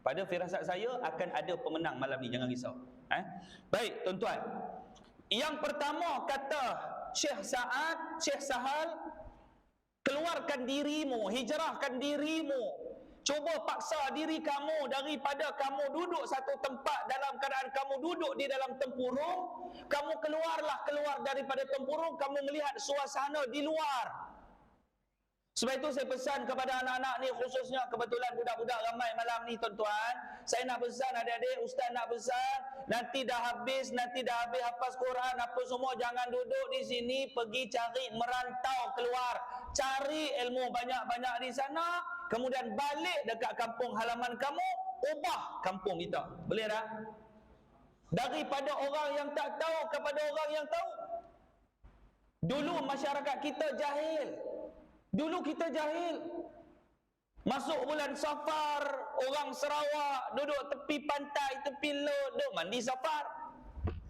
Pada firasat saya akan ada pemenang malam ni. Jangan risau. Baik, tuan-tuan. Yang pertama kata Syekh Sahal, keluarkan dirimu, hijrahkan dirimu. Cuba paksa diri kamu daripada kamu duduk satu tempat dalam keadaan kamu duduk di dalam tempurung. Kamu keluar daripada tempurung, kamu melihat suasana di luar. Sebab itu saya pesan kepada anak-anak ni, khususnya kebetulan budak-budak ramai malam ni, tuan-tuan. Saya nak pesan adik-adik, ustaz nak pesan, nanti dah habis hafaz Quran apa semua, jangan duduk di sini, pergi cari, merantau keluar, cari ilmu banyak-banyak di sana, kemudian balik dekat kampung halaman kamu, ubah kampung kita. Boleh tak? Daripada orang yang tak tahu kepada orang yang tahu. Dulu masyarakat kita jahil. Masuk bulan Safar, orang Sarawak duduk tepi pantai, tepi laut, duduk mandi Safar.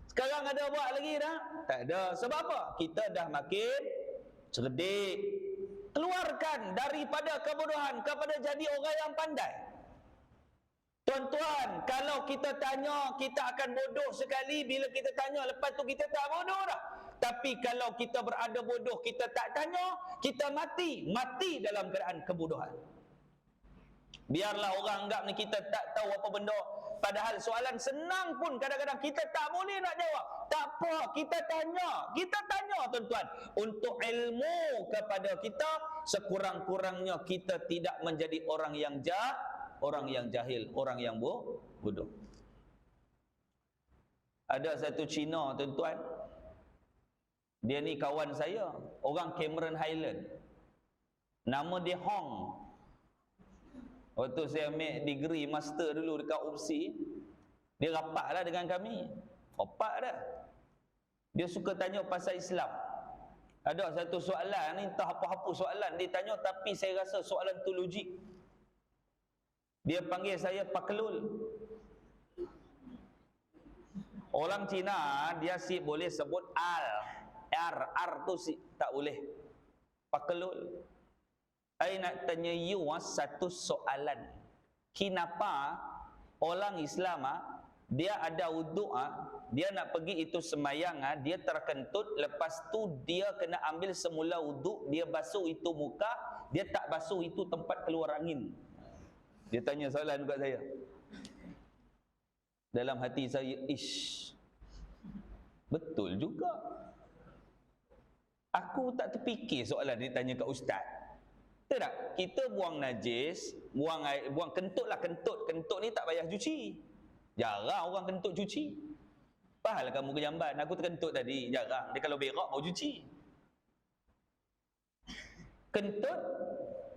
Sekarang ada buat lagi dah? Tak ada. Sebab apa? Kita dah makin cerdik. Keluarkan daripada kebodohan kepada jadi orang yang pandai. Tuan-tuan, kalau kita tanya, kita akan bodoh sekali bila kita tanya, lepas tu kita tak bodoh dah. Tapi kalau kita berada bodoh, kita tak tanya, kita mati dalam keadaan kebodohan. Biarlah orang anggap ni kita tak tahu apa benda, padahal soalan senang pun kadang-kadang kita tak boleh nak jawab. Tak apa, kita tanya tuan-tuan, untuk ilmu kepada kita, sekurang-kurangnya kita tidak menjadi orang yang jahil, orang yang bodoh. Ada satu Cina, tuan-tuan, dia ni kawan saya, orang Cameron Highland. Nama dia Hong. Waktu saya ambil degree master dulu dekat UPSI, dia rapat lah dengan kami. Rapat dah. Dia suka tanya pasal Islam. Ada satu soalan ni, entah apa-apa soalan dia tanya, tapi saya rasa soalan tu logik. Dia panggil saya Paklul. Orang Cina, dia boleh sebut R tu tak boleh. Paklul. I nak tanya you satu soalan. Kenapa orang Islam dia ada wuduk dia nak pergi itu sembahyang dia terkentut, lepas tu dia kena ambil semula wuduk, dia basuh itu muka, dia tak basuh itu tempat keluar angin. Dia tanya soalan kat saya. Dalam hati saya, betul juga. Aku tak terfikir soalan dia tanya kat ustaz. Betul tak? Kita buang najis, buang kentut lah, kentut ni tak payah cuci. Jarang orang kentut cuci. Fahal kamu ke jamban, aku terkentut tadi, jarang. Dia kalau berak baru cuci. Kentut,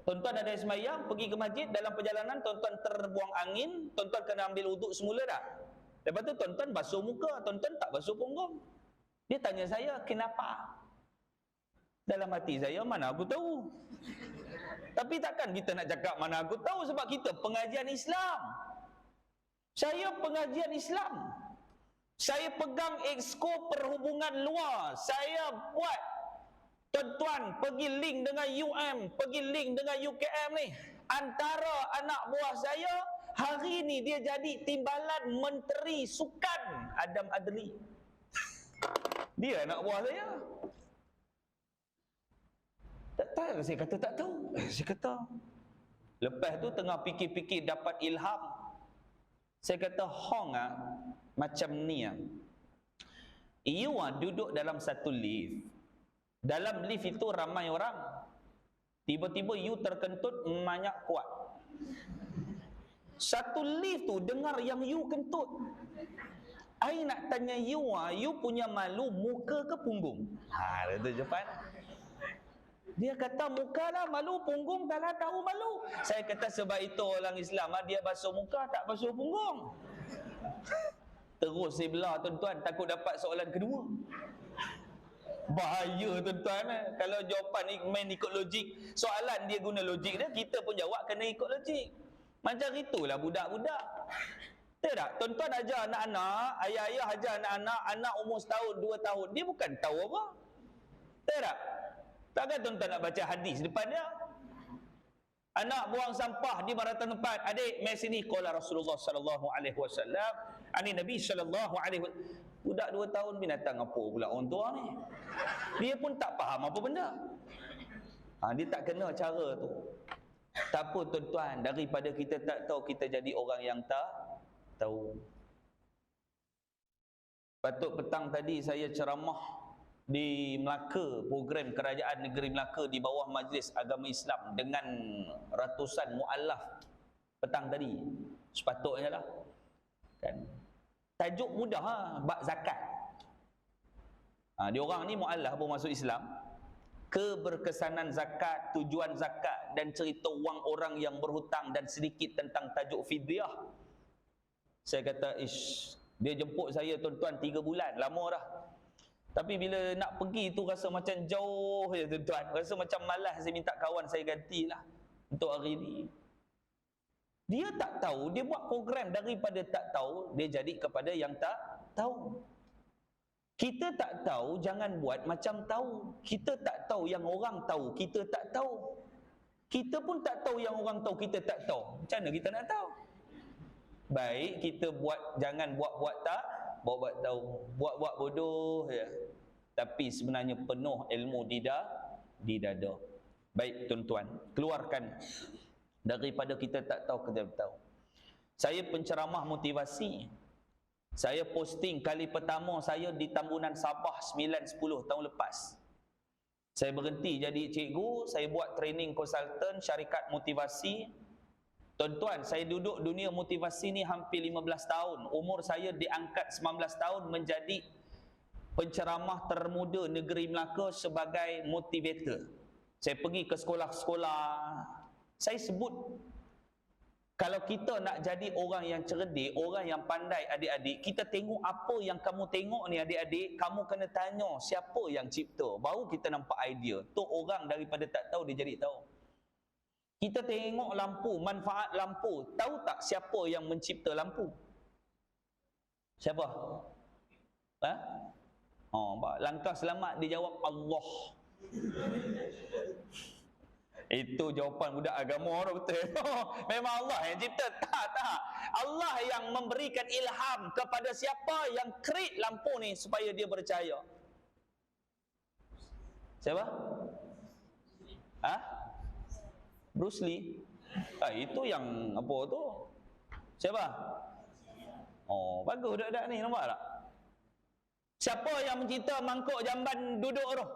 tuan-tuan ada sembahyang, pergi ke masjid, dalam perjalanan tuan-tuan terbuang angin, tuan-tuan kena ambil wuduk semula dah. Lepas tu tuan-tuan basuh muka, tuan-tuan tak basuh punggung. Dia tanya saya, kenapa? Dalam hati saya, mana aku tahu. Tapi takkan kita nak cakap mana aku tahu, sebab kita pengajian Islam. Saya pengajian Islam. Saya pegang exco perhubungan luar. Saya buat, tuan-tuan pergi link dengan UM, pergi link dengan UKM ni. Antara anak buah saya, hari ni dia jadi timbalan Menteri Sukan, Adam Adli. Dia anak buah saya. Tak tahu, saya kata tak tahu. Saya kata. Lepas tu tengah fikir-fikir dapat ilham. Saya kata hong macam ni you duduk dalam satu lift. Dalam lift itu ramai orang. Tiba-tiba you terkentut banyak kuat. Satu lift tu dengar yang you kentut. I nak tanya you punya malu muka ke punggung? Itu jawapan. Dia kata muka lah malu, punggung tak lah tahu malu. Saya kata sebab itu orang Islam dia basuh muka tak basuh punggung. Terus saya belah tuan-tuan, takut dapat soalan kedua. Bahaya tuan-tuan. Kalau jawapan ni main ikut logik, soalan dia guna logik dia, kita pun jawab kena ikut logik. Macam itulah budak-budak. Betul tak? Tuan-tuan ajar anak-anak, ayah-ayah ajar anak-anak, anak umur setahun, 2 tahun, dia bukan tahu apa. Betul tak? Takkan tuan-tuan nak baca hadis depan dia? Anak buang sampah di baratan tempat. Adik, mai sini. Qala Rasulullah sallallahu alaihi wasallam. Ani Nabi sallallahu alaihi wasallam. Budak 2 tahun binatang apa pula orang tua ni? Dia pun tak faham apa benda. Dia tak kena cara tu. Tak apa tuan-tuan, daripada kita tak tahu, kita jadi orang yang tak tahu. Patut petang tadi saya ceramah di Melaka, program Kerajaan Negeri Melaka di bawah Majlis Agama Islam dengan ratusan muallaf petang tadi. Sepatutnya lah. Kan? Tajuk mudah bab zakat. Diorang ni muallaf pun masuk Islam. Keberkesanan zakat, tujuan zakat dan cerita wang orang yang berhutang dan sedikit tentang tajuk fidyah. Saya kata, dia jemput saya tuan-tuan 3 bulan, lama dah. Tapi bila nak pergi tu rasa macam jauh je tuan-tuan. Rasa macam malas, saya minta kawan saya gantilah untuk hari ni. Dia tak tahu, dia buat program daripada tak tahu, dia jadi kepada yang tak tahu. Kita tak tahu, jangan buat macam tahu. Kita tak tahu yang orang tahu, kita tak tahu. Kita pun tak tahu yang orang tahu, kita tak tahu. Macam mana kita nak tahu? Baik, kita buat, jangan buat-buat tak, buat-buat tahu. Buat-buat bodoh ya. Tapi sebenarnya penuh ilmu di dada. Baik tuan-tuan, keluarkan daripada kita tak tahu, kita tahu. Saya penceramah motivasi. Saya posting kali pertama saya di Tambunan Sabah 9-10 tahun lepas. Saya berhenti jadi cikgu, saya buat training konsultan syarikat motivasi. Tuan-tuan, saya duduk dunia motivasi ni hampir 15 tahun. Umur saya diangkat 19 tahun menjadi penceramah termuda negeri Melaka sebagai motivator. Saya pergi ke sekolah-sekolah. Saya sebut, kalau kita nak jadi orang yang cerdik, orang yang pandai adik-adik, kita tengok apa yang kamu tengok ni adik-adik, kamu kena tanya siapa yang cipta. Baru kita nampak idea. Tu orang daripada tak tahu dia jadi tahu. Kita tengok lampu, manfaat lampu. Tahu tak siapa yang mencipta lampu? Siapa? Langkah selamat dia jawab Allah. Itu jawapan budak agama tu betul. Memang Allah yang cipta. Tak. Allah yang memberikan ilham kepada siapa yang kerik lampu ni supaya dia percaya. Siapa? Bruce Lee. Itu yang apa tu? Siapa? Oh, bagus budak-budak ni, nampak tak? Siapa yang mencipta mangkuk jamban duduk tu?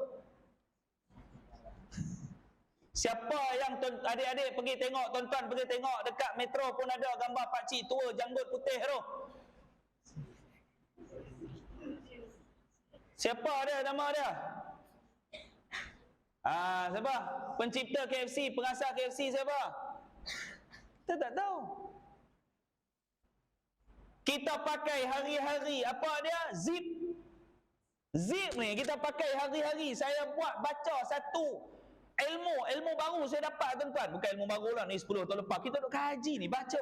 Siapa yang adik-adik pergi tengok, tuan-tuan pergi tengok dekat metro pun ada gambar pakcik tua janggut putih tu. Siapa dia, nama dia? Siapa? Pencipta KFC, pengasas KFC siapa? Kita tak tahu. Kita pakai hari-hari apa dia? Zip ni kita pakai hari-hari. Saya baca satu ilmu baru saya dapat, tuan-tuan. Bukan ilmu baru lah, ni 10 tahun lepas. Kita duk kaji ni, baca.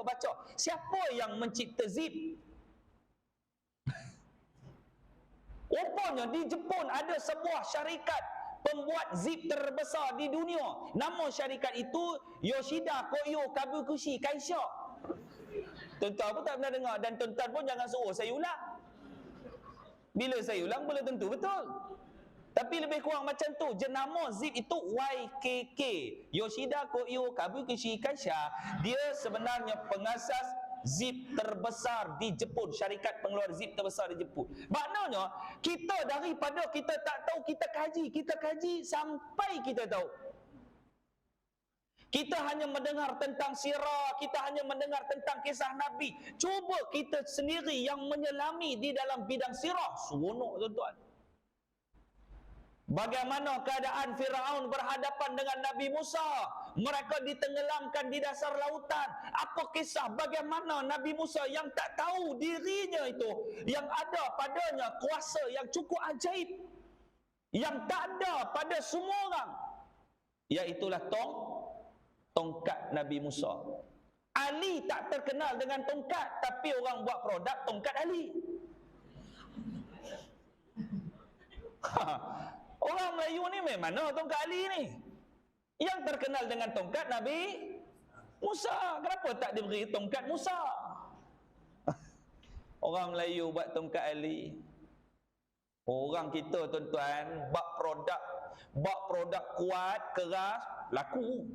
Siapa yang mencipta zip? Rupanya di Jepun ada sebuah syarikat pembuat zip terbesar di dunia. Nama syarikat itu Yoshida Koyo Kabukushi Kaisha. Tuan-tuan pun tak pernah dengar, dan tuan-tuan pun jangan suruh saya ulang. Bila saya ulang boleh tentu betul. Tapi lebih kurang macam tu. Jenama zip itu YKK, Yoshida Koyo Kabukushi Kaisha. Dia sebenarnya pengasas zip terbesar di Jepun, syarikat pengeluar zip terbesar di Jepun. Maknanya kita daripada kita tak tahu, kita kaji sampai kita tahu. Kita hanya mendengar tentang sirah, kita hanya mendengar tentang kisah Nabi. Cuba kita sendiri yang menyelami di dalam bidang sirah, seronok tuan-tuan. Bagaimana keadaan Firaun berhadapan dengan Nabi Musa? Mereka ditenggelamkan di dasar lautan. Apa kisah bagaimana Nabi Musa yang tak tahu dirinya itu, yang ada padanya kuasa yang cukup ajaib, yang tak ada pada semua orang, iaitulah tongkat Nabi Musa. Ali tak terkenal dengan tongkat, tapi orang buat produk tongkat Ali. Orang Melayu ni memang mana tongkat Ali ni? Yang terkenal dengan tongkat Nabi Musa. Kenapa tak diberi tongkat Musa? Orang Melayu buat tongkat Ali. Orang kita tuan-tuan buat produk kuat, keras, laku.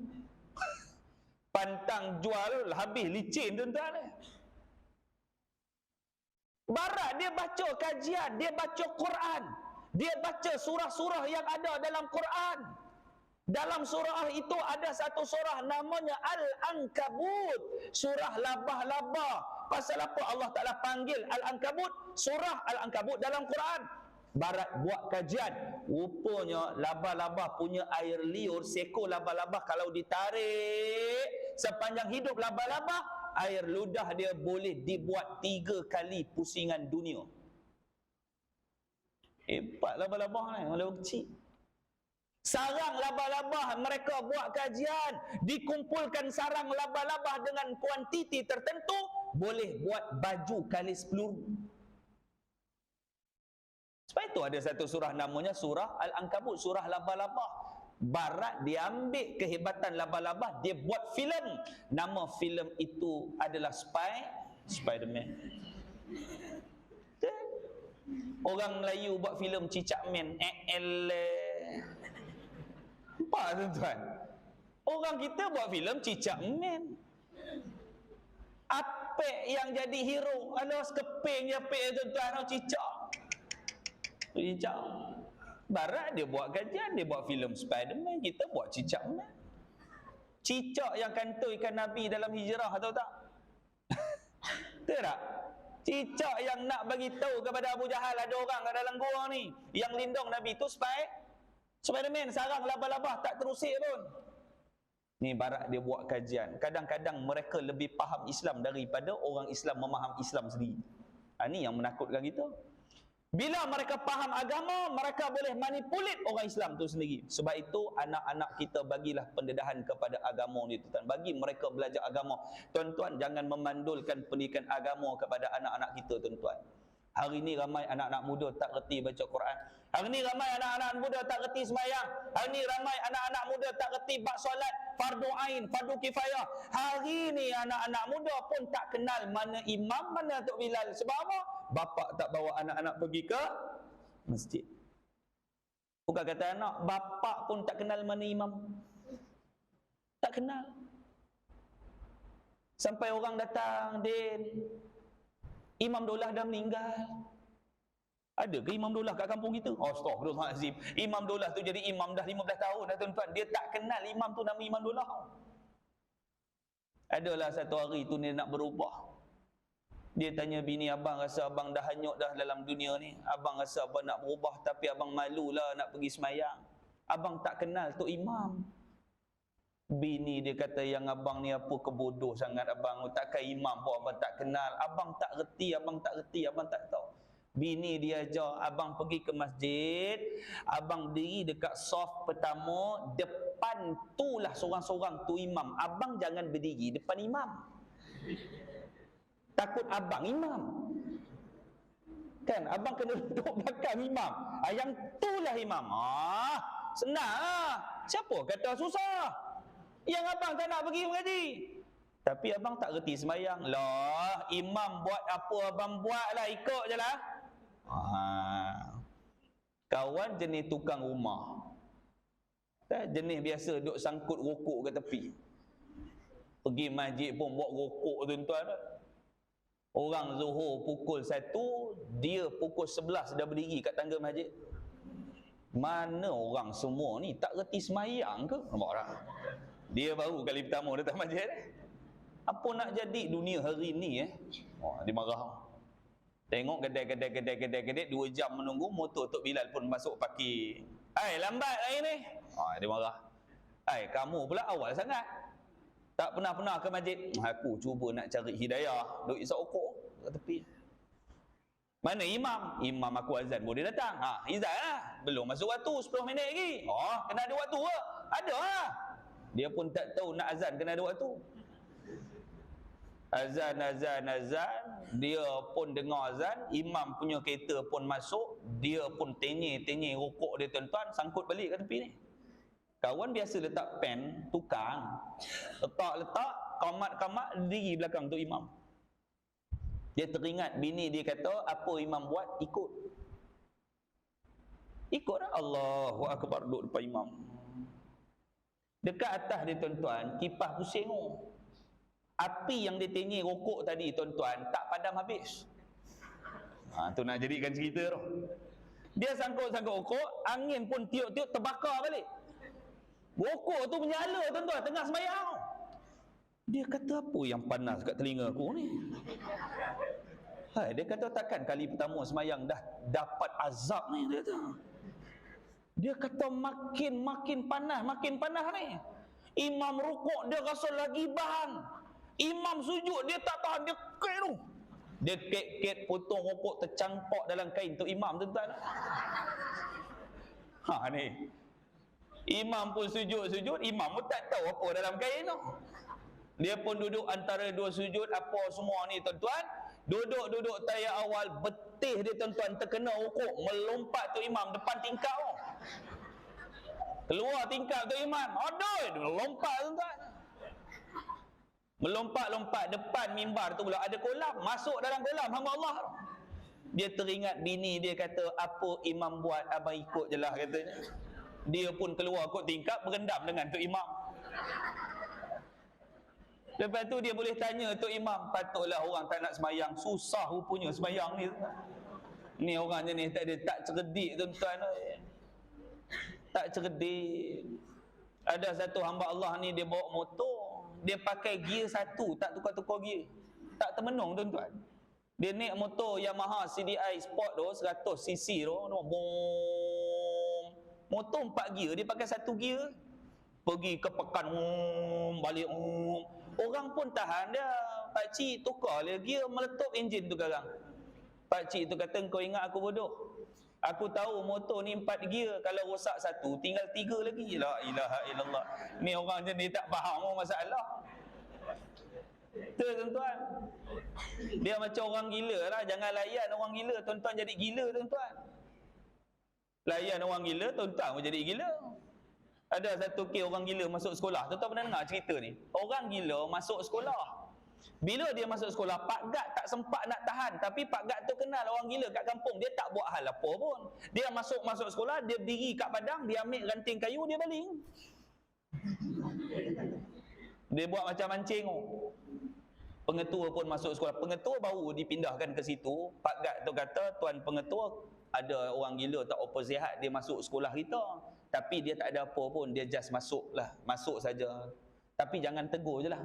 Pantang jual habis licin tuan-tuan. Barat dia baca kajian, dia baca Quran. Dia baca surah-surah yang ada dalam Quran. Dalam surah itu ada satu surah namanya Al-Ankabut. Surah labah-labah. Pasal apa Allah Ta'ala panggil Al-Ankabut? Surah Al-Ankabut dalam Quran. Barat buat kajian. Rupanya labah-labah punya air liur. Seekor labah-labah kalau ditarik sepanjang hidup labah-labah, air ludah dia boleh dibuat 3 kali pusingan dunia. Hebat labah-labah ni, walaupun kecil. Sarang labah-labah, mereka buat kajian, dikumpulkan sarang labah-labah dengan kuantiti tertentu, boleh buat baju kalis peluru. Sebab itu ada satu surah namanya surah Al-Ankabut, surah labah-labah. Barat dia ambil kehebatan labah-labah, dia buat filem. Nama filem itu adalah Spider-Man. Orang Melayu buat filem Cicak Man. Nampak tuan-tuan? Orang kita buat filem Cicak Man. Apek yang jadi hero. Ada sekeping je apek tuan-tuan, cicak. Barat dia buat kajian, dia buat filem Spider-Man, kita buat Cicak Man. Cicak yang kantoikan Nabi dalam hijrah, tahu tak? Tahu tak? Cicak yang nak bagi tahu kepada Abu Jahal ada orang kat dalam gua ni yang lindung Nabi tu Spider-Man, sarang labah-labah tak terusik pun. Ni barat dia buat kajian. Kadang-kadang mereka lebih faham Islam daripada orang Islam memaham Islam sendiri. Ni yang menakutkan kita. Bila mereka faham agama, mereka boleh manipulit orang Islam tu sendiri. Sebab itu anak-anak kita bagilah pendedahan kepada agama ni tuan. Bagi mereka belajar agama. Tuan-tuan jangan memandulkan pendidikan agama kepada anak-anak kita tuan-tuan. Hari ni ramai anak-anak muda tak reti baca Quran. Hari ni ramai anak-anak muda tak reti sembahyang. Hari ni ramai anak-anak muda tak reti bab solat fardu ain, fardu kifayah. Hari ni anak-anak muda pun tak kenal mana imam, mana Tok Bilal. Sebab apa? Bapak tak bawa anak-anak pergi ke masjid. Bukan kata anak, bapak pun tak kenal mana imam. Tak kenal. Sampai orang datang, Din, Imam Daulah dah meninggal. Ada ke Imam Daulah kat kampung kita? Astaghfirullahalazim. Imam Daulah tu jadi imam dah 15 tahun dah tuan-tuan. Dia tak kenal imam tu nama Imam Daulah. Adalah satu hari tu dia nak berubah. Dia tanya bini, abang rasa abang dah hanyut dah dalam dunia ni. Abang rasa abang nak berubah tapi abang malulah nak pergi semayang. Abang tak kenal tu imam. Bini dia kata, yang abang ni apa kebodoh sangat abang, takkan imam pun abang tak kenal. Abang tak reti, abang tak reti, abang tak tahu. Bini dia ajar abang pergi ke masjid, abang diri dekat saf pertama, depan tu lah seorang-seorang tu imam. Abang jangan berdiri depan imam. Takut abang imam. Kan abang kena duduk belakang imam. Yang tu lah imam. Senang lah. Siapa kata susah? Yang abang tak nak pergi mengaji. Tapi abang tak reti sembahyang. Lah, imam buat apa abang buat lah, ikut je lah. Kawan jenis tukang rumah, jenis biasa duduk sangkut rokok ke tepi. Pergi masjid pun buat rokok tuan-tuan. Orang Zuhur pukul 1, dia pukul 11 dah berdiri kat tangga masjid. Mana orang semua ni tak reti sembahyang ke? Nampak orang. Dia baru kali pertama datang masjid. Apa nak jadi dunia hari ni dia marah. Tengok kedai 2 jam menunggu, motor Tok Bilal pun masuk parking. Lambat hari ni. Dia marah. Kamu pula awal sangat. Tak pernah ke masjid. Aku cuba nak cari hidayah, duk isap rokok kat tepi. Mana imam? Imam aku azan boleh datang. Izan lah. Belum masuk waktu, 10 minit lagi. Kena ada waktu ke? Ada lah. Dia pun tak tahu nak azan kena ada waktu. Azan. Dia pun dengar azan. Imam punya kereta pun masuk. Dia pun tenyir rokok dia tuan-tuan, sangkut balik kat tepi ni. Kawan biasa letak pen, tukang. Letak, kamat, diri belakang tu imam. Dia teringat bini dia kata, apa imam buat, ikut. Ikut lah. Allahu Akbar, duduk depan imam. Dekat atas dia tuan-tuan, kipas pusing. Api yang dia tenyir rokok tadi tuan-tuan, tak padam habis. Tu nak jadikan cerita tu. Dia sangkut-sangkut rokok, angin pun tiup-tiup terbakar balik. Rokok tu menyala tuan-tuan, tengah sembahyang. Dia kata, apa yang panas kat telinga aku ni? Dia kata, takkan kali pertama sembahyang dah dapat azab ni, dia kata. Dia kata makin panas ni. Imam rukuk dia rasa lagi bahan. Imam sujud dia tak tahan, dia kek tu. Dia kek potong rokok tercampak dalam kain tu imam tuan-tuan. Ni. Imam pun sujud, imam pun tak tahu apa dalam kain tu. Dia pun duduk antara dua sujud apa semua ni tuan-tuan. Duduk tayar awal, betih dia tuan-tuan terkena rokok, melompat tu imam depan tingkap tu. Keluar tingkap tu imam, aduh, lompat tuan-tuan. Melompat-lompat depan mimbar tu pula ada kolam, masuk dalam kolam hamba Allah. Dia teringat bini dia kata, apa imam buat abang ikut je lah katanya. Dia pun keluar kot tingkap, berendam dengan tu imam. Lepas tu dia boleh tanya tu imam, patutlah orang tak nak semayang, susah rupanya semayang ni. Ni orang jenis tak cerdik tuan-tuan. Tak cerdik. Ada satu hamba Allah ni, dia bawa motor, dia pakai gear satu, tak tukar-tukar gear. Tak termenung tuan-tuan. Dia naik motor Yamaha CDI Sport tu 100cc tu, boom. Motor 4 gear, dia pakai 1 gear. Pergi ke pekan, balik. Orang pun tahan dia. Pakcik tukar dia gear, meletup enjin tu sekarang. Pakcik tu kata, kau ingat aku bodoh? Aku tahu motor ni 4 gear, kalau rosak 1 tinggal 3 lagi. La ilaha illallah. Ni orang jenis tak faham masalah. Tu tuan-tuan. Dia macam orang gila lah. Jangan layan orang gila, tuan-tuan jadi gila tuan-tuan. Layan orang gila, tuan-tuan pun jadi gila. Ada satu kes orang gila masuk sekolah. Tuan-tuan pernah dengar cerita ni? Orang gila masuk sekolah. Bila dia masuk sekolah, Pak Gad tak sempat nak tahan. Tapi Pak Gad tu kenal orang gila kat kampung. Dia tak buat hal apa pun. Dia masuk sekolah, dia berdiri kat padang, dia ambil ranting kayu, dia baling. Dia buat macam mancing. Pengetua pun masuk sekolah. Pengetua baru dipindahkan ke situ. Pak Gad tu kata, tuan pengetua, ada orang gila tak apa sihat, dia masuk sekolah kita. Tapi dia tak ada apa pun, dia just masuk lah. Masuk saja. Tapi jangan tegur je lah.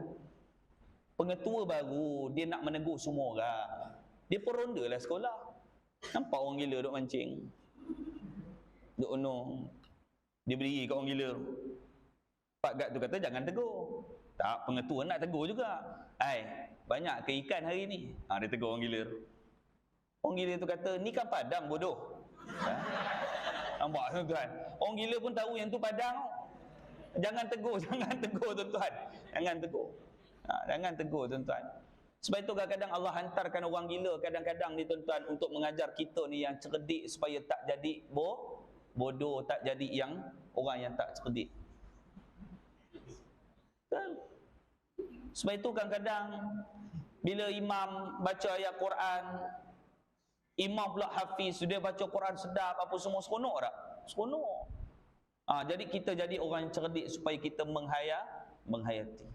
Pengetua baru, dia nak menegur semua orang. Dia pun ronda lah sekolah. Nampak orang gila duk mancing. Duk unung. Dia berdiri kat orang gila. Pak Gad tu kata jangan tegur. Tak, pengetua nak tegur juga. Banyak ke ikan hari ni? Dia tegur orang gila. Orang gila tu kata, ni kan padang bodoh. Nampak tuan-tuan? Orang gila pun tahu yang tu padang. Jangan tegur tuan-tuan. Jangan tegur. Jangan tegur tuan-tuan. Sebab itu kadang-kadang Allah hantarkan orang gila kadang-kadang ni tuan-tuan untuk mengajar kita ni yang cerdik supaya tak jadi bodoh, tak jadi yang orang yang tak cerdik. Kan? Sebab itu kadang-kadang bila imam baca ayat Quran, imam pula hafiz, dia baca Quran sedap apa semua, seronok tak? Seronok. Jadi kita jadi orang yang cerdik supaya kita menghayati.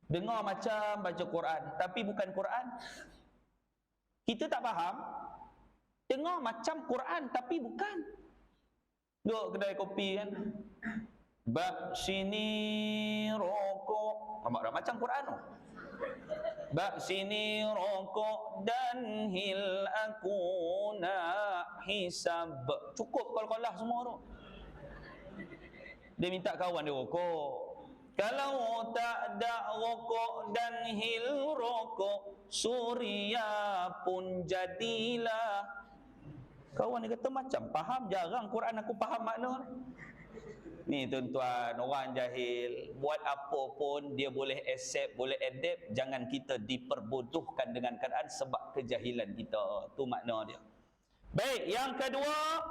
Dengar macam baca Quran, tapi bukan Quran. Kita tak faham. Dengar macam Quran, tapi bukan. Duduk kedai kopi kan. Bak sini rokok. Nampak dah macam Quran tu. Bak sini rokok dan hil aku nak hisab. Cukup kol-kolah semua tu. Dia minta kawan dia rokok. Kalau tak ada rokok dan hil rokok, Suria pun jadilah. Kawan dia kata macam faham, jarang Quran aku faham makna ni. Tuan-tuan, orang jahil buat apa pun dia boleh accept, boleh adapt. Jangan kita diperbodohkan dengan keadaan sebab kejahilan kita. Tu makna dia. Baik, yang kedua,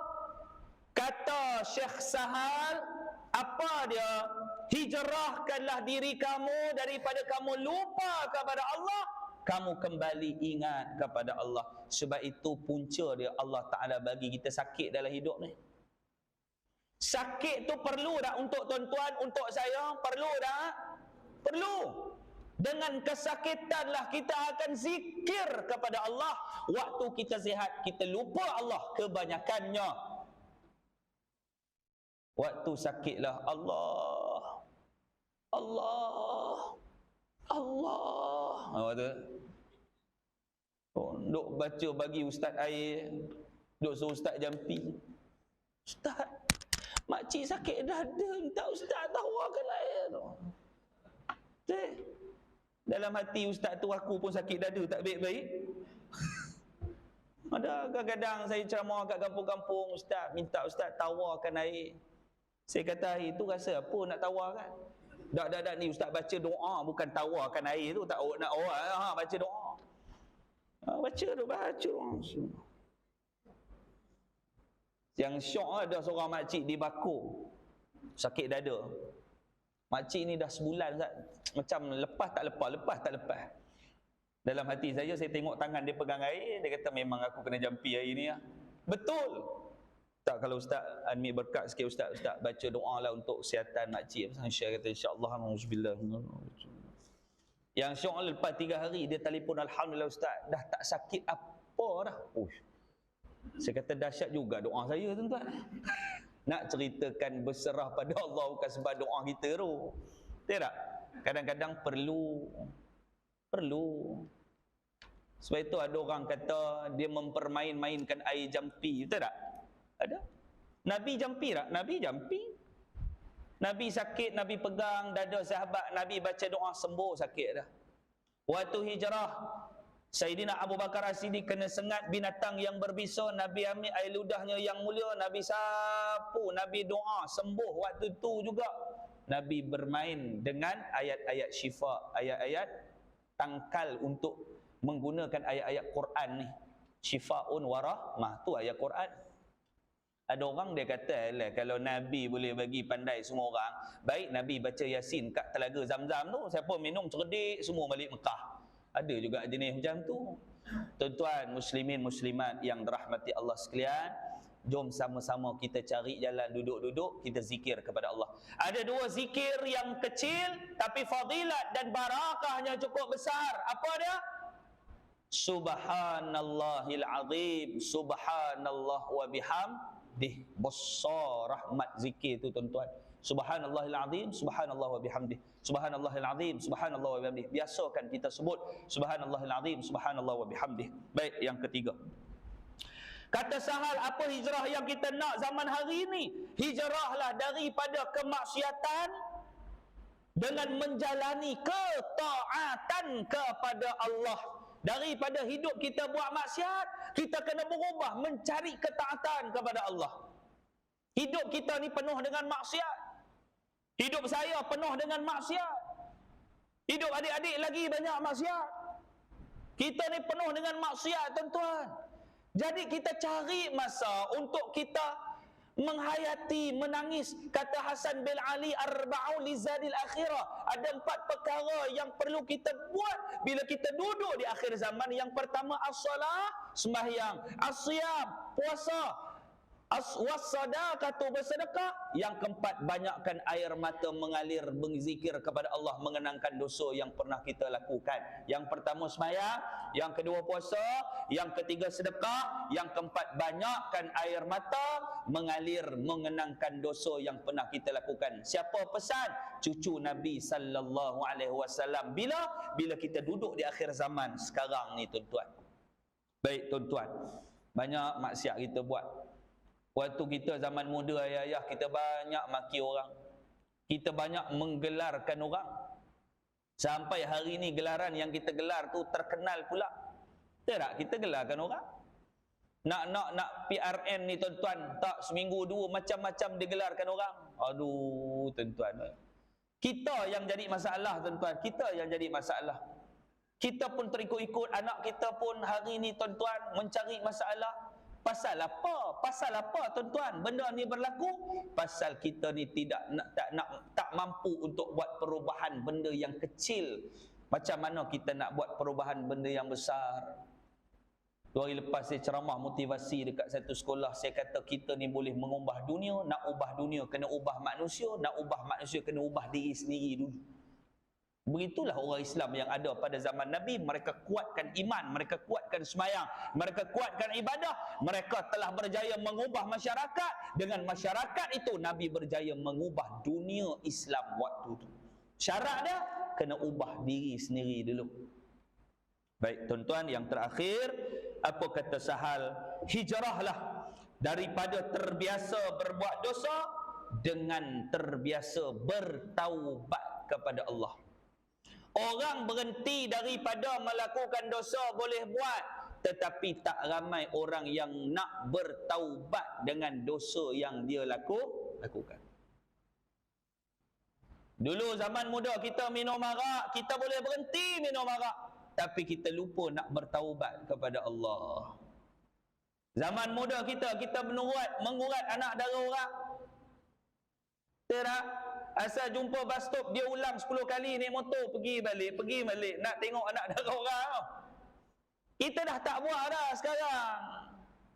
kata Syekh Sahal, apa dia? Hijrahkanlah diri kamu daripada kamu lupa kepada Allah, kamu kembali ingat kepada Allah. Sebab itu punca dia Allah Ta'ala bagi kita sakit dalam hidup ni. Sakit tu perlu tak untuk tuan-tuan, untuk saya? Perlu tak? Perlu. Dengan kesakitanlah kita akan zikir kepada Allah. Waktu kita sihat, kita lupa Allah kebanyakannya. Waktu sakitlah Allah, Allah, Allah. Kata, duk baca bagi ustaz air, duk suruh ustaz jampi. Ustaz, makcik sakit dada, minta ustaz tawarkan air tu. Dalam hati ustaz tu, aku pun sakit dada tak baik-baik. Ada kadang-kadang saya ceramah kat kampung-kampung, ustaz minta ustaz tawarkan air. Saya kata air tu rasa apa nak tawarkan? Tak, ni ustaz baca doa, bukan tawarkan air tu. Tak nak orang, baca doa. Baca doa. Yang syok ada seorang makcik di Baku, sakit dada. Makcik ni dah sebulan Ustaz, macam lepas tak lepas. Dalam hati saya tengok tangan dia pegang air, dia kata memang aku kena jampi hari ni lah. Betul. Tak, kalau ustaz ambil berkat sikit ustaz baca doa lah untuk kesihatan makcik. Saya kata insya-Allah, auzubillah. Yang syok lepas 3 hari dia telefon, alhamdulillah ustaz dah tak sakit apa dah. Saya kata dahsyat juga doa saya tuan-tuan. Nak ceritakan berserah pada Allah bukan sebab doa kita tu. Betul tak? Kadang-kadang perlu. Sebab itu ada orang kata dia mempermain-mainkan air jampi. Betul tak? Ada. Nabi jampi tak? Nabi jampi. Nabi sakit, Nabi pegang dada sahabat, Nabi baca doa sembuh sakit dah. Waktu hijrah, Sayyidina Abu Bakar As-Siddiq kena sengat binatang yang berbisa, Nabi ambil air ludahnya yang mulia, Nabi sapu, Nabi doa sembuh. Waktu tu juga Nabi bermain dengan ayat-ayat syifa, ayat-ayat tangkal untuk menggunakan ayat-ayat Quran ni. Syifaun wa rahmah, tu ayat Quran. Ada orang dia kata lah, kalau Nabi boleh bagi pandai semua orang, baik Nabi baca Yasin kat telaga Zam-Zam tu, siapa minum cerdik semua balik Mekah. Ada juga jenis macam tu. Tuan-tuan muslimin muslimat yang dirahmati Allah sekalian, jom sama-sama kita cari jalan duduk-duduk kita zikir kepada Allah. Ada dua zikir yang kecil tapi fadilat dan barakahnya cukup besar. Apa dia? Subhanallahil azim, subhanallah wa bihamdih. Besar rahmat zikir tu tuan-tuan. Subhanallahil azim, subhanallah wa bihamdih. Subhanallahil azim, subhanallah wa bihamdih. Biasakan kita sebut subhanallahil azim, subhanallah wa bihamdih. Baik, yang ketiga. Kata Sahal, apa hijrah yang kita nak zaman hari ini? Hijrahlah daripada kemaksiatan dengan menjalani ketaatan kepada Allah. Daripada hidup kita buat maksiat, kita kena berubah mencari ketaatan kepada Allah. Hidup kita ni penuh dengan maksiat. Hidup saya penuh dengan maksiat. Hidup adik-adik lagi banyak maksiat. Kita ni penuh dengan maksiat tuan-tuan. Jadi kita cari masa untuk kita menghayati, menangis. Kata Hasan bin Ali, arba'u li zadil akhirah. Ada 4 perkara yang perlu kita buat bila kita duduk di akhir zaman. Yang pertama as-salah, sembahyang. As-siyam, puasa. Was-sadaqatu, bersedekah. Yang keempat, banyakkan air mata mengalir berzikir kepada Allah, mengenangkan dosa yang pernah kita lakukan. Yang pertama sembahyang, yang kedua puasa, yang ketiga sedekah, yang keempat banyakkan air mata mengalir mengenangkan dosa yang pernah kita lakukan. Siapa pesan? Cucu Nabi sallallahu alaihi wasallam. Bila kita duduk di akhir zaman sekarang ni tuan-tuan. Baik tuan-tuan, banyak maksiat kita buat. Waktu kita zaman muda ayah-ayah, kita banyak maki orang. Kita banyak menggelarkan orang. Sampai hari ni gelaran yang kita gelar tu terkenal pula. Tak, kita gelarkan orang. Nak PRN ni tuan-tuan, tak seminggu dua macam-macam digelarkan orang. Aduh tuan-tuan. Kita yang jadi masalah tuan-tuan, kita yang jadi masalah. Kita pun terikut-ikut, anak kita pun hari ni tuan-tuan mencari masalah. Pasal apa? Pasal apa tuan-tuan benda ni berlaku? Pasal kita ni tak mampu untuk buat perubahan benda yang kecil. Macam mana kita nak buat perubahan benda yang besar? 2 hari lepas saya ceramah motivasi dekat satu sekolah. Saya kata kita ni boleh mengubah dunia. Nak ubah dunia kena ubah manusia. Nak ubah manusia kena ubah diri sendiri dulu. Begitulah orang Islam yang ada pada zaman Nabi. Mereka kuatkan iman, mereka kuatkan sembahyang, mereka kuatkan ibadah. Mereka telah berjaya mengubah masyarakat. Dengan masyarakat itu Nabi berjaya mengubah dunia Islam waktu itu. Syarat dia kena ubah diri sendiri dulu. Baik tuan-tuan, yang terakhir, apa kata Sahal? Hijrahlah daripada terbiasa berbuat dosa dengan terbiasa bertaubat kepada Allah. Orang berhenti daripada melakukan dosa boleh buat, tetapi tak ramai orang yang nak bertaubat dengan dosa yang dia lakukan. Dulu zaman muda kita minum arak, kita boleh berhenti minum arak, tapi kita lupa nak bertaubat kepada Allah. Zaman muda kita mengurat anak dara orang. Tak? Asal jumpa bus stop, dia ulang 10 kali naik motor, pergi balik, nak tengok anak dara orang. Kita dah tak buat dah sekarang.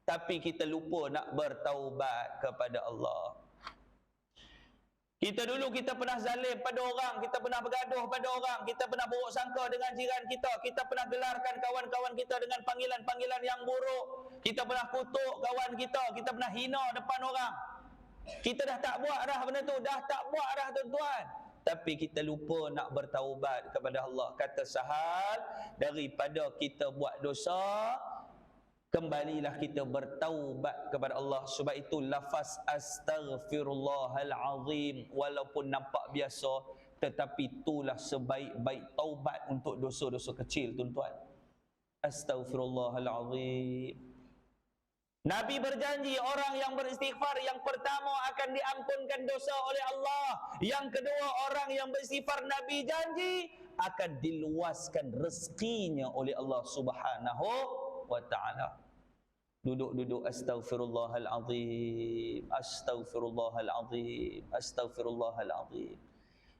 Tapi kita lupa nak bertaubat kepada Allah. Kita dulu kita pernah zalim pada orang, kita pernah bergaduh pada orang, kita pernah buruk sangka dengan jiran kita pernah gelarkan kawan-kawan kita dengan panggilan-panggilan yang buruk, kita pernah kutuk kawan kita pernah hina depan orang. Kita dah tak buat dah benda tu, dah tak buat dah tuan-tuan. Tapi kita lupa nak bertaubat kepada Allah. Kata Sahal, daripada kita buat dosa, kembalilah kita bertaubat kepada Allah. Sebab itu lafaz astaghfirullahal azim walaupun nampak biasa, tetapi itulah sebaik-baik taubat untuk dosa-dosa kecil tuan-tuan. Astaghfirullahal azim. Nabi berjanji orang yang beristighfar yang pertama akan diampunkan dosa oleh Allah. Yang kedua, orang yang beristighfar Nabi janji akan diluaskan rezekinya oleh Allah Subhanahu wa taala. Duduk-duduk astaghfirullahalazim, astaghfirullahalazim, astaghfirullahalazim.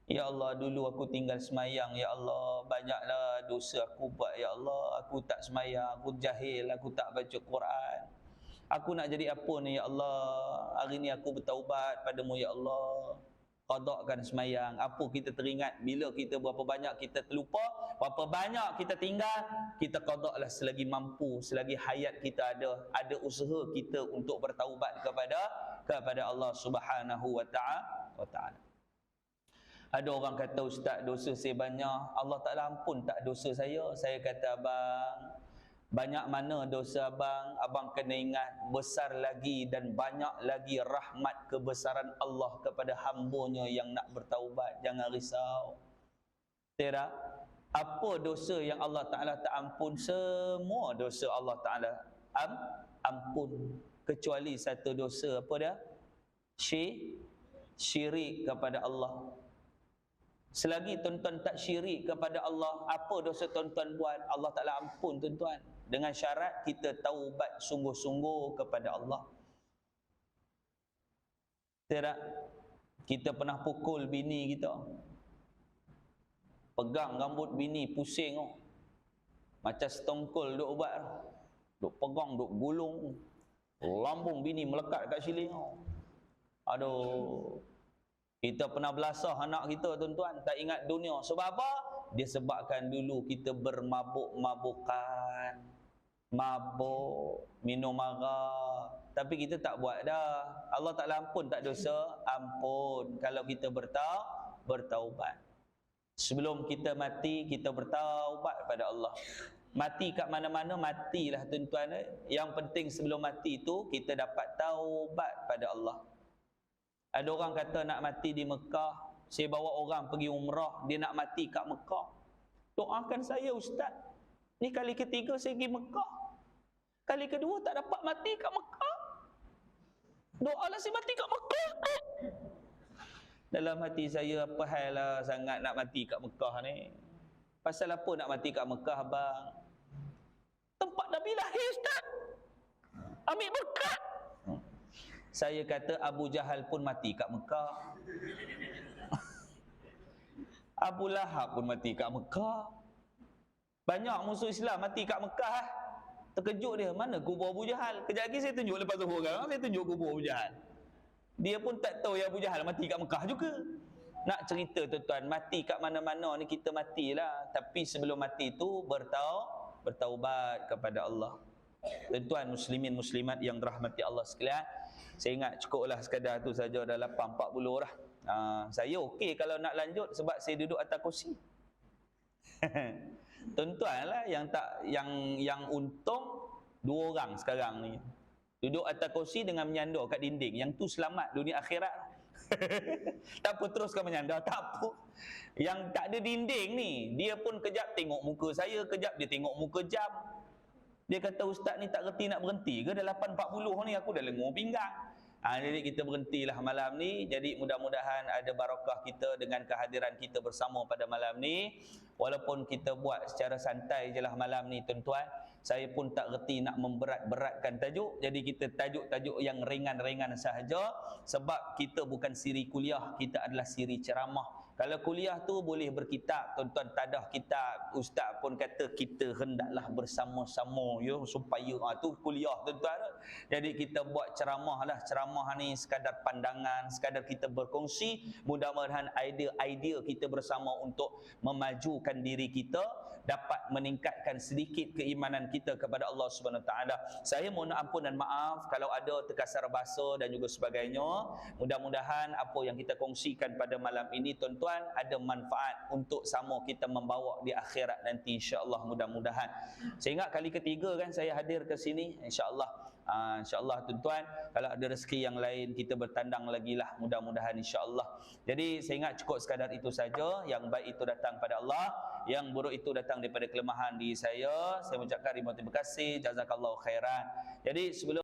Ya Allah, dulu aku tinggal semayang, ya Allah, banyaklah dosa aku buat, ya Allah. Aku tak semayang, aku jahil, aku tak baca Quran. Aku nak jadi apa ni, ya Allah? Hari ni aku bertaubat padamu, ya Allah. Qadakkan semayang. Apa kita teringat bila kita berapa banyak kita terlupa, berapa banyak kita tinggal, kita qadaklah selagi mampu, selagi hayat kita ada usaha kita untuk bertaubat kepada Allah Subhanahu wa taala. Ada orang kata, ustaz, dosa saya banyak, Allah Taala ampun tak dosa saya? Saya kata, abang, banyak mana dosa abang, abang kena ingat besar lagi dan banyak lagi rahmat kebesaran Allah kepada hamba-Nya yang nak bertaubat. Jangan risau. Tidak, apa dosa yang Allah Ta'ala tak ampun? Semua dosa Allah Ta'ala ampun, kecuali satu dosa. Apa dia? Syirik kepada Allah. Selagi tuan-tuan tak syirik kepada Allah, apa dosa tuan-tuan buat, Allah Ta'ala ampun tuan-tuan. Dengan syarat kita taubat sungguh-sungguh kepada Allah. Tidak, kita pernah pukul bini kita, pegang rambut bini, pusing macam setongkol duk ubat, duk pegang, duk gulung, lambung bini melekat kat siling. Aduh, kita pernah belasah anak kita tuan-tuan, tak ingat dunia. Sebab apa? Dia sebabkan dulu kita bermabuk-mabukan, mabuk, minum arak. Tapi kita tak buat dah. Allah Ta'ala ampun tak dosa? Ampun kalau kita bertaubat. Sebelum kita mati, kita bertaubat pada Allah. Mati kat mana-mana, matilah tuan-tuan. Yang penting sebelum mati itu, kita dapat taubat pada Allah. Ada orang kata nak mati di Mekah, saya bawa orang pergi umrah, dia nak mati kat Mekah. Doakan saya, ustaz. Ni kali ketiga saya pergi Mekah, kali kedua tak dapat mati kat Mekah. Doalah saya mati kat Mekah. Dalam hati saya, apa hal lah sangat nak mati kat Mekah ni? Pasal apa nak mati kat Mekah, bang? Tempat Nabi lahir, ustaz. Ambil berkat. Saya kata Abu Jahal pun mati kat Mekah. Abu Lahab pun mati kat Mekah. Banyak musuh Islam mati kat Mekah. Terkejut dia, mana kubur Abu Jahal? Kejap lagi saya tunjuk, lepas zuhur kan, saya tunjuk kubur Abu Jahal. Dia pun tak tahu ya Abu Jahal mati kat Mekah juga. Nak cerita tuan-tuan, mati kat mana-mana ni kita matilah. Tapi sebelum mati tu bertaubat kepada Allah. Tuan-tuan muslimin muslimat yang dirahmati Allah sekalian, saya ingat cukuplah sekadar tu saja, dah 8.40 dah. Saya okey kalau nak lanjut sebab saya duduk atas kursi. Tuan-tuan lah yang untung 2 orang sekarang ni. Duduk atas kursi dengan menyandar kat dinding. Yang tu selamat dunia akhirat. Tak apa, teruskan menyandar, tak apa. Yang tak ada dinding ni, dia pun kejap tengok muka saya, kejap dia tengok muka jam. Dia kata, ustaz ni tak reti nak berhenti ke? Dah 8.40 ni aku dah lengur pinggang. Jadi kita berhentilah malam ni. Jadi mudah-mudahan ada barakah kita dengan kehadiran kita bersama pada malam ni. Walaupun kita buat secara santai je lah malam ni tuan-tuan, saya pun tak reti nak memberat-beratkan tajuk. Jadi kita tajuk-tajuk yang ringan-ringan sahaja. Sebab kita bukan siri kuliah, kita adalah siri ceramah. Kalau kuliah tu boleh berkitab, tuan-tuan tadah kitab, ustaz pun kata kita hendaklah bersama-sama ya, supaya tu kuliah tuan-tuan. Jadi kita buat ceramah lah. Ceramah ni sekadar pandangan, sekadar kita berkongsi. Mudah-mudahan idea-idea kita bersama untuk memajukan diri kita dapat meningkatkan sedikit keimanan kita kepada Allah Subhanahu Wa Taala. Saya mohon ampun dan maaf kalau ada terkasar bahasa dan juga sebagainya. Mudah-mudahan apa yang kita kongsikan pada malam ini tuan-tuan ada manfaat untuk sama kita membawa di akhirat nanti, insya-Allah, mudah-mudahan. Saya ingat kali ketiga kan saya hadir ke sini, insya-Allah. InsyaAllah tuan-tuan, kalau ada rezeki yang lain kita bertandang lagi lah, mudah-mudahan insyaAllah. Jadi saya ingat cukup sekadar itu saja. Yang baik itu datang pada Allah, yang buruk itu datang daripada kelemahan diri saya. Saya mengucapkan terima kasih, jazakallahu khairan. Jadi sebelum